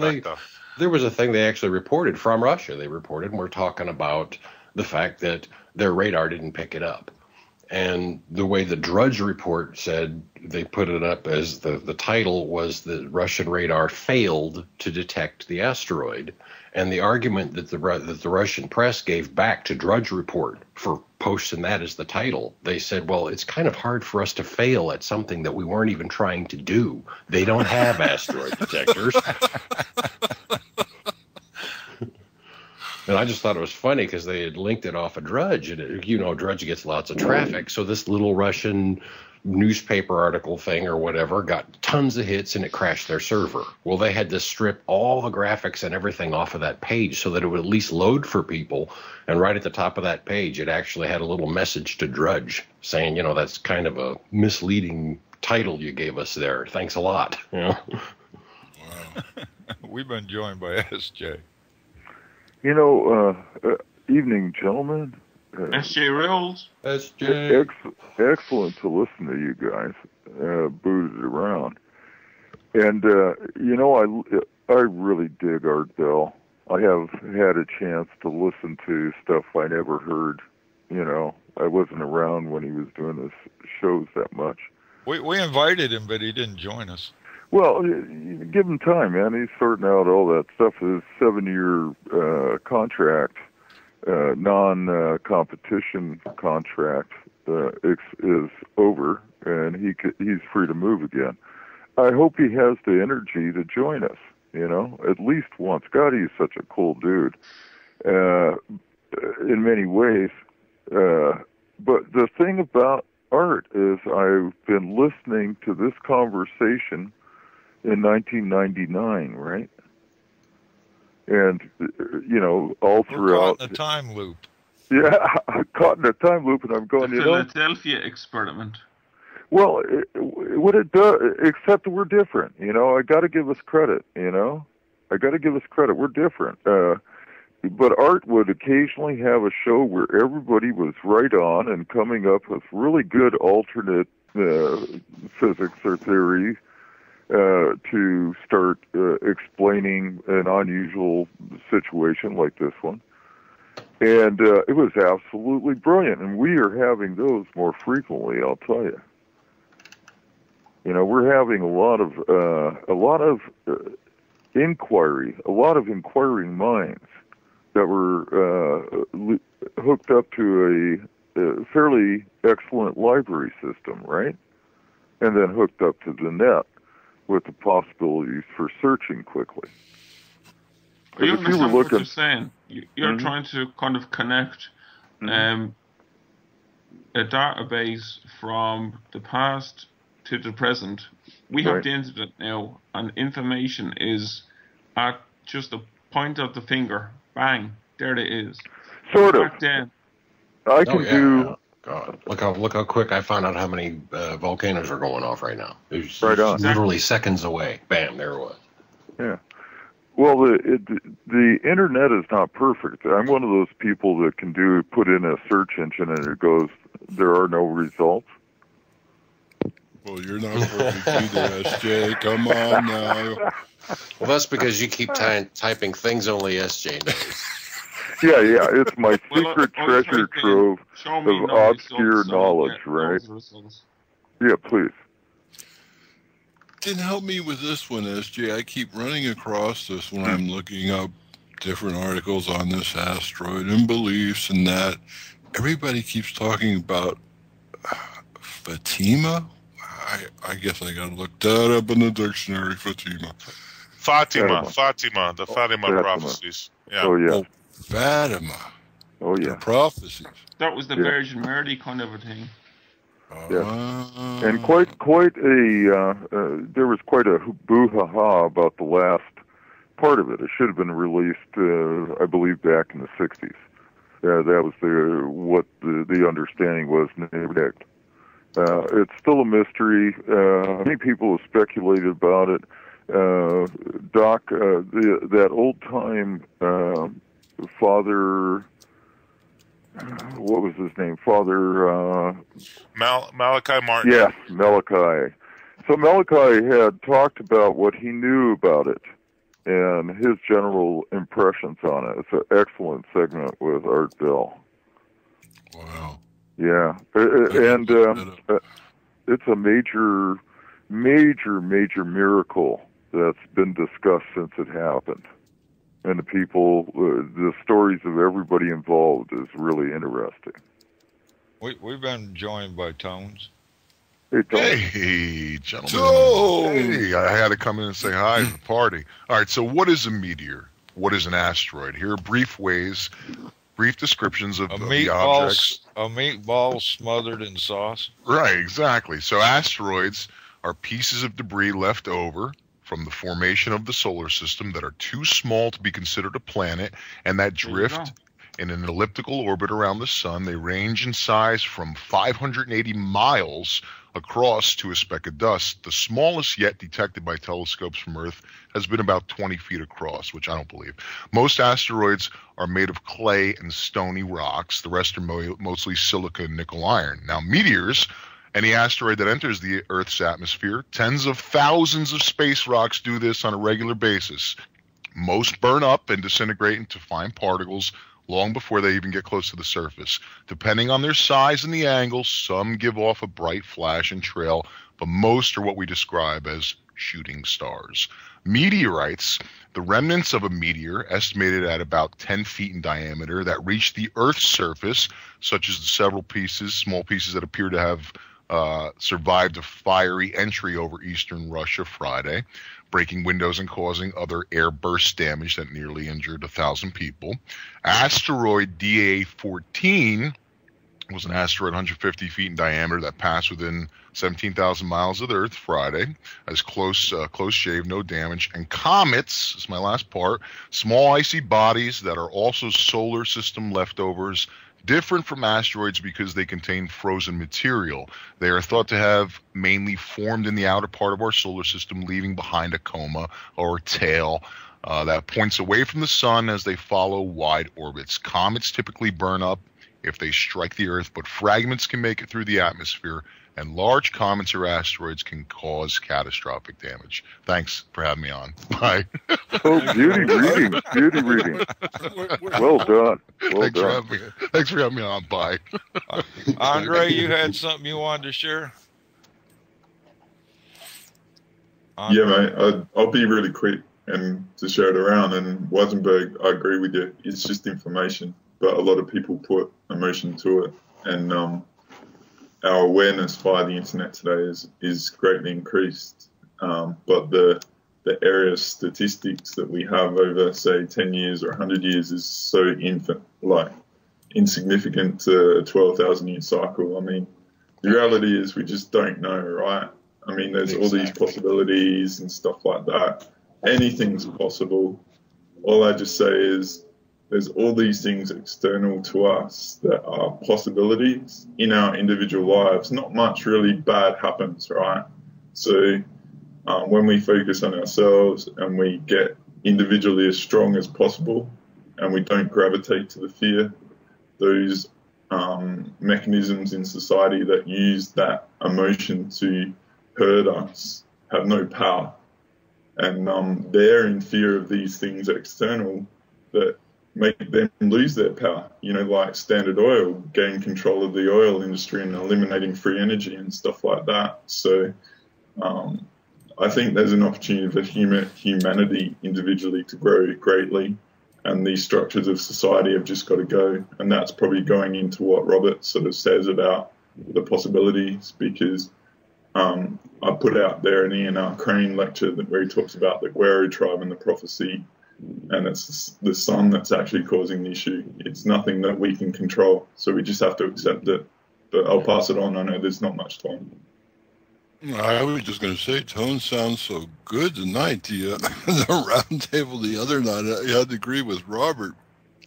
there was a thing they actually reported from Russia. They reported, and we're talking about the fact that their radar didn't pick it up. And the way the Drudge report said, they put it up as the title was the Russian radar failed to detect the asteroid. And the argument that the Russian press gave back to Drudge report for posting that as the title, they said, well, it's kind of hard for us to fail at something that we weren't even trying to do. They don't have asteroid detectors. And I just thought it was funny because they had linked it off of Drudge, and Drudge gets lots of traffic. So this little Russian newspaper article thing or whatever got tons of hits, and it crashed their server. Well, they had to strip all the graphics and everything off of that page so that it would at least load for people. And right at the top of that page, it actually had a little message to Drudge saying, that's kind of a misleading title you gave us there. Thanks a lot. Wow. We've been joined by SJ. Evening, gentlemen. SJ Reynolds. SJ. Excellent to listen to you guys booted around. And, I really dig Art Bell. I have had a chance to listen to stuff I never heard. I wasn't around when he was doing his shows that much. We invited him, but he didn't join us. Well, give him time, man. He's sorting out all that stuff. His 7-year contract, non-competition contract, is over, and he's free to move again. I hope he has the energy to join us, at least once. God, he's such a cool dude in many ways. But the thing about Art is I've been listening to this conversation in 1999, right? And, all throughout. We're caught in a time loop. Yeah, caught in a time loop, and I'm going, the Philadelphia experiment. Well, what it does, except we're different, I got to give us credit, I got to give us credit. We're different. But Art would occasionally have a show where everybody was right on and coming up with really good alternate physics or theory to start explaining an unusual situation like this one. And it was absolutely brilliant. And we are having those more frequently, I'll tell you. We're having a lot of inquiry, a lot of inquiring minds that were hooked up to a fairly excellent library system, right? And then hooked up to the net with the possibilities for searching quickly. You understand what you're saying. You're trying to kind of connect a database from the past to the present. We have the internet now, and information is at just a point of the finger. Bang, there it is. Sort of. Back then. I can do. God, look how quick I found out how many volcanoes are going off right now. It's literally seconds away. Bam, there it was. Yeah. Well, the internet is not perfect. I'm one of those people that can put in a search engine and it goes, there are no results. Well, you're not perfect either, SJ. Come on now. Well, that's because you keep typing things only SJ knows. Yeah, it's my secret treasure trove of obscure knowledge, right? Yeah, please. Didn't help me with this one, SJ. I keep running across this when I'm looking up different articles on this asteroid and beliefs and that. Everybody keeps talking about Fatima. I guess I gotta look that up in the dictionary. Fatima, the Fatima prophecies. Yeah. Oh yeah. Fatima. Oh yeah. The prophecies. That was the Virgin Mary kind of a thing. Yeah. And quite a there was quite a boo-ha-ha about the last part of it. It should have been released, I believe, back in the 60s. That was what the understanding was in the predict. It's still a mystery. Many people have speculated about it. Doc, that old-time Father... what was his name? Father... Malachi Martin. Yes, Malachi. So Malachi had talked about what he knew about it and his general impressions on it. It's an excellent segment with Art Bell. Wow. Yeah. And it's a major miracle that's been discussed since it happened. And the people, the stories of everybody involved is really interesting. We've been joined by Tones. Hey, gentlemen. Hey, I had to come in and say hi to the party. All right, so what is a meteor? What is an asteroid? Here are brief descriptions of the objects. A meatball smothered in sauce. Right, exactly. So asteroids are pieces of debris left over from the formation of the solar system that are too small to be considered a planet and that drift in an elliptical orbit around the sun. They range in size from 580 miles across to a speck of dust. The smallest yet detected by telescopes from Earth has been about 20 feet across, which I don't believe. Most asteroids are made of clay and stony rocks. The rest are mostly silica, nickel, iron. Now, meteors, any asteroid that enters the Earth's atmosphere, tens of thousands of space rocks do this on a regular basis. Most burn up and disintegrate into fine particles long before they even get close to the surface. Depending on their size and the angle, some give off a bright flash and trail, but most are what we describe as shooting stars. Meteorites, the remnants of a meteor, estimated at about 10 feet in diameter, that reach the Earth's surface, such as the several small pieces that appear to have survived a fiery entry over eastern Russia Friday, breaking windows and causing other air burst damage that nearly injured 1,000 people. Asteroid DA-14 was an asteroid 150 feet in diameter that passed within 17,000 miles of the Earth Friday. As close shave, no damage. And comets, this is my last part, small icy bodies that are also solar system leftovers, different from asteroids because they contain frozen material. They are thought to have mainly formed in the outer part of our solar system, leaving behind a coma or tail that points away from the sun as they follow wide orbits. Comets typically burn up if they strike the Earth, but fragments can make it through the atmosphere, and large comets or asteroids can cause catastrophic damage. Thanks for having me on. Bye. Oh, beauty reading. Beauty reading. Well done. Thanks for having me on. Bye. Andre, you had something you wanted to share? Yeah, mate. I'll be really quick and to share it around. And Weisenberg, I agree with you. It's just information, but a lot of people put emotion to it. And our awareness via the internet today is greatly increased. But the area of statistics that we have over, say, 10 years or 100 years is so insignificant to a 12,000-year cycle. I mean, the reality is we just don't know, right? I mean, there's all these possibilities and stuff like that. Anything's possible. All I just say is there's all these things external to us that are possibilities in our individual lives. Not much really bad happens, right? So when we focus on ourselves and we get individually as strong as possible and we don't gravitate to the fear, those mechanisms in society that use that emotion to hurt us have no power. And they're in fear of these things external that make them lose their power. You know, like Standard Oil, gain control of the oil industry and eliminating free energy and stuff like that. So I think there's an opportunity for humanity individually to grow greatly, and these structures of society have just got to go. And that's probably going into what Robert sort of says about the possibilities, because I put out there an Ian Crane lecture where he talks about the Guero tribe and the prophecy, and it's the sun that's actually causing the issue. It's nothing that we can control, so we just have to accept it. But I'll pass it on. I know there's not much time. I was just going to say, Tone sounds so good tonight. The round table the other night, I had to agree with Robert.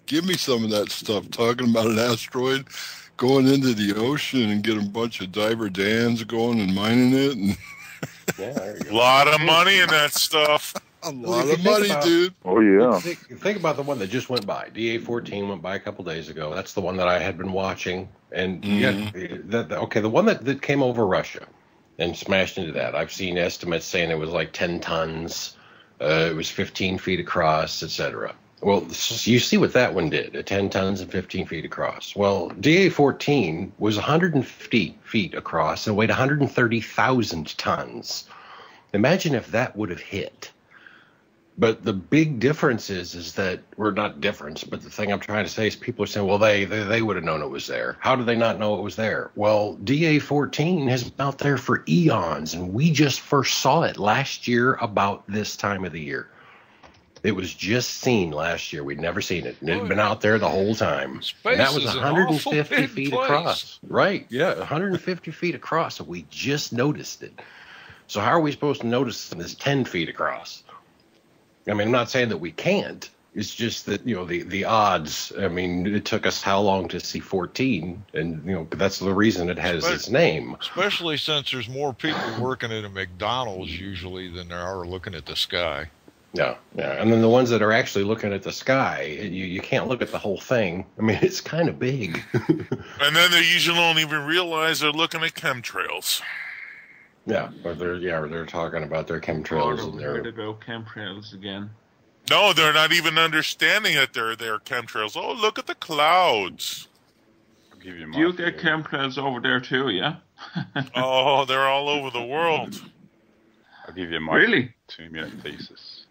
Give me some of that stuff, talking about an asteroid going into the ocean and getting a bunch of diver Dans going and mining it. And a lot of money in that stuff. A lot of money, dude. Oh, yeah. Think about the one that just went by. DA-14 went by a couple days ago. That's the one that I had been watching. And the one that came over Russia and smashed into that. I've seen estimates saying it was like 10 tons. It was 15 feet across, etc. Well, you see what that one did, at 10 tons and 15 feet across. Well, DA-14 was 150 feet across and weighed 130,000 tons. Imagine if that would have hit. But the big difference is that we're not difference, but the thing I'm trying to say is people are saying, well, they would have known it was there. How did they not know it was there? Well, DA-14 has been out there for eons, and we just first saw it last year about this time of the year. It was just seen last year. We'd never seen it. And it had been out there the whole time. And that was 150 feet across. Right, yeah, 150 feet across, and we just noticed it. So how are we supposed to notice this 10 feet across? I mean, I'm not saying that we can't. It's just that, the odds. I mean, it took us how long to see 14? And, that's the reason it has its name. Especially since there's more people working at a McDonald's usually than there are looking at the sky. Yeah. And then the ones that are actually looking at the sky, you can't look at the whole thing. I mean, it's kind of big. And then they usually don't even realize they're looking at chemtrails. Yeah, or they're talking about their chemtrails and their chemtrails again. No, they're not even understanding that they're chemtrails. Oh, look at the clouds. I'll give you Do you get chemtrails over there too? Yeah. Oh, they're all over the world. I'll give you my 2-minute thesis.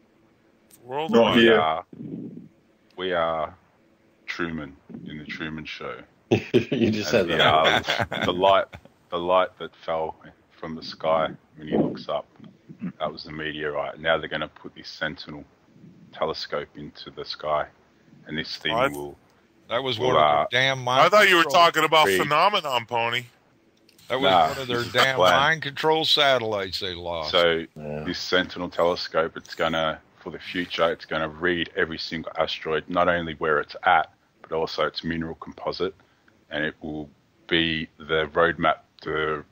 Worldwide. We are Truman in the Truman Show. You just said that. The light that fell from the sky when he looks up, that was the meteorite. Now they're going to put this Sentinel telescope into the sky, and this thing will That was one of their damn mind I thought you were control. talking about Phenomenon, Pony. That was one of their damn mind control satellites they lost. So this Sentinel telescope, it's gonna, for the future, it's gonna read every single asteroid, not only where it's at, but also its mineral composite, and it will be the roadmap to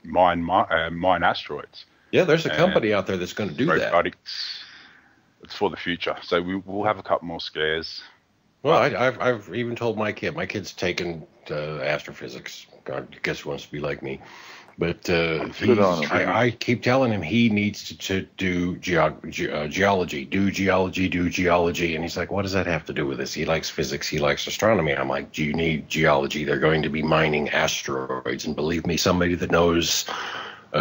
mine asteroids. Yeah, there's a company out there that's going to do that. It's for the future, so we'll have a couple more scares. Well, I've even told my kid. My kid's taken astrophysics. God, I guess he wants to be like me. But I keep telling him he needs to do geology, do geology. And he's like, what does that have to do with this? He likes physics. He likes astronomy. I'm like, do you need geology? They're going to be mining asteroids. And believe me, somebody that knows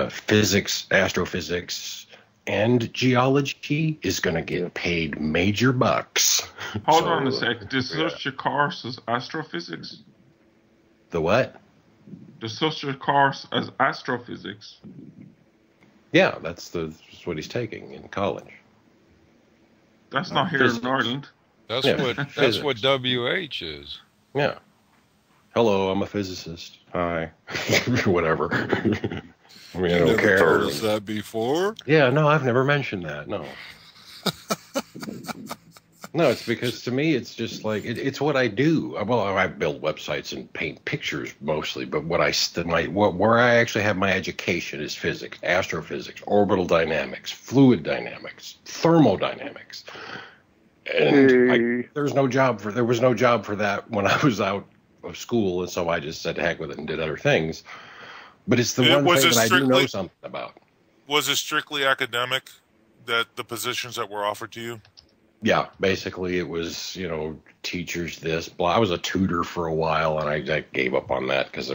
physics, astrophysics, and geology is going to get paid major bucks. Hold on a sec. Does such a course as astrophysics? The what? There's such a course as astrophysics. Yeah, that's what he's taking in college. That's not here in Ireland. That's what WH is. Yeah. Hello, I'm a physicist. Hi. Whatever. I mean, I don't care. Never told us that before. Yeah, no, I've never mentioned that. No. No, it's because to me, it's just like it's what I do. Well, I build websites and paint pictures mostly, but where I actually have my education is physics, astrophysics, orbital dynamics, fluid dynamics, thermodynamics. And there was no job for that when I was out of school, and so I just said heck with it and did other things. But it's the one thing that I do know something about. Was it strictly academic, that the positions that were offered to you? Yeah, basically it was, teachers this, blah. I was a tutor for a while, and I gave up on that because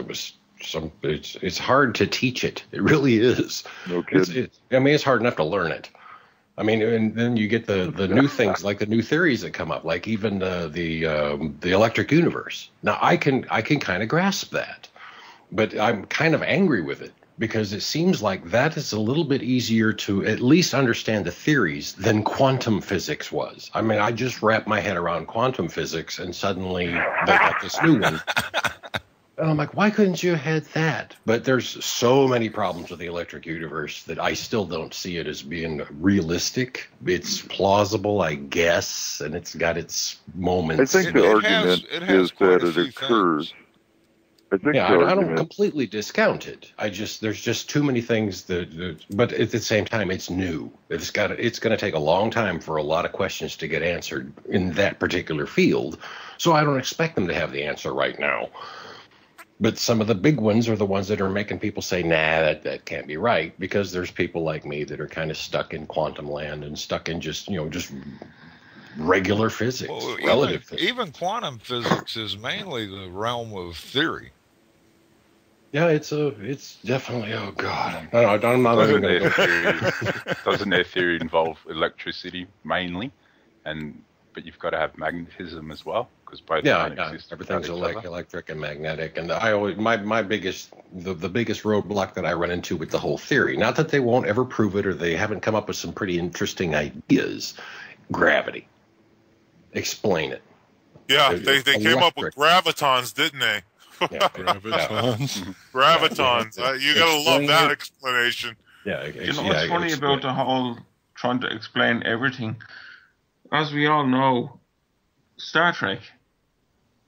it's hard to teach it. It really is. No kidding. It's hard enough to learn it. I mean, and then you get the new things, like the new theories that come up, like even the electric universe. Now, I can kind of grasp that, but I'm kind of angry with it, because it seems like that is a little bit easier to at least understand the theories than quantum physics was. I mean, I just wrapped my head around quantum physics, and suddenly they got this new one. And I'm like, why couldn't you have had that? But there's so many problems with the electric universe that I still don't see it as being realistic. It's plausible, I guess, and it's got its moments. I think the argument is that it occurs. I don't completely discount it. There's just too many things but at the same time, it's new. It's going to take a long time for a lot of questions to get answered in that particular field. So I don't expect them to have the answer right now. But some of the big ones are the ones that are making people say, nah, that can't be right, because there's people like me that are kind of stuck in quantum land and stuck in just regular physics, relative physics. Even quantum physics is mainly the realm of theory. Yeah, it's definitely, oh God. I'm not even going to Doesn't their theory involve electricity mainly? But you've got to have magnetism as well, because both exist. Everything's electric and magnetic. And I always, my biggest roadblock that I run into with the whole theory, not that they won't ever prove it or they haven't come up with some pretty interesting ideas, gravity. Explain it. Yeah, they came up with gravitons, didn't they? Yeah, gravitons. Gravitons. You got to love that explanation. Yeah. You know what's funny about the whole trying to explain everything? As we all know, Star Trek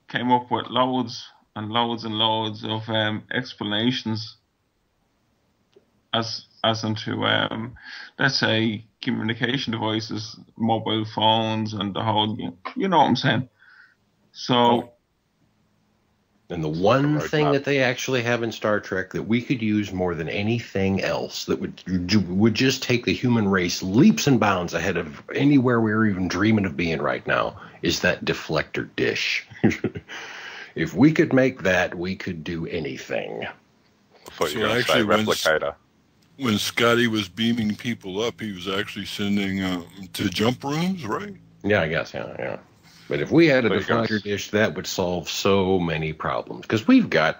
came up with loads and loads and loads of explanations as into, let's say, communication devices, mobile phones, and the whole, you know what I'm saying? So... And the one thing that they actually have in Star Trek that we could use more than anything else that would just take the human race leaps and bounds ahead of anywhere we're even dreaming of being right now is that deflector dish. If we could make that, we could do anything. So actually, replicator. When Scotty was beaming people up, he was actually sending to jump rooms, right? Yeah, I guess, yeah. But if we had a deflector dish, that would solve so many problems. Because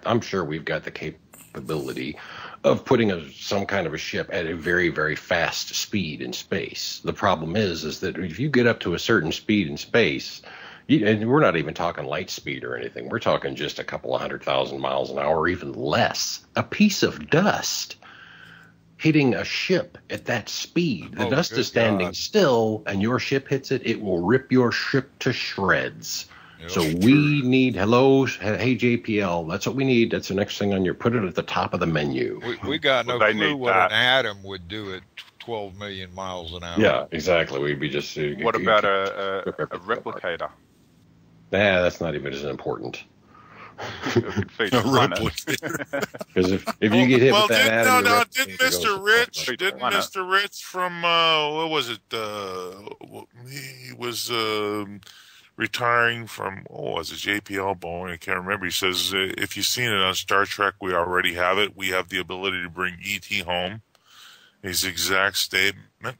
I'm sure we've got the capability of putting some kind of a ship at a very, very fast speed in space. The problem is that if you get up to a certain speed in space, And we're not even talking light speed or anything. We're talking just a couple of 100,000 miles an hour, or even less. A piece of dust hitting a ship at that speed. The dust is standing still, and your ship hits it. It will rip your ship to shreds. Yep. So we need, hey JPL, that's what we need. That's the next thing on your, put it at the top of the menu. We got no clue what an atom would do at 12 million miles an hour. Yeah, exactly. We'd be just... What about a replicator? Nah, that's not even as important. Because if you get hit with that atom... Didn't Mr. Rich from, what was it, he was retiring from, was it JPL Boeing? I can't remember. He says, if you've seen it on Star Trek, we already have it. We have the ability to bring E.T. home. His exact statement.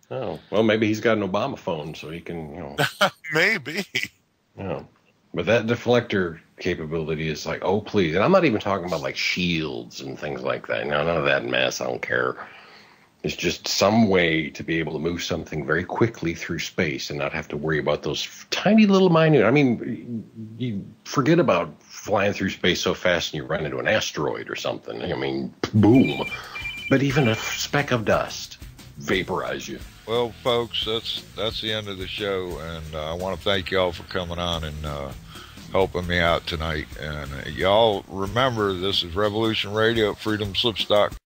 Oh, well, maybe he's got an Obama phone, so he can, Maybe. Yeah. But that deflector capability is like, oh, please. And I'm not even talking about, like, shields and things like that. No, none of that mess. I don't care. It's just some way to be able to move something very quickly through space and not have to worry about those tiny little minute. I mean, you forget about flying through space so fast and you run into an asteroid or something. I mean, boom. But even a speck of dust vaporize you. Well, folks, that's the end of the show, and I want to thank y'all for coming on and helping me out tonight. And y'all remember, this is Revolution Radio at freedomslips.com.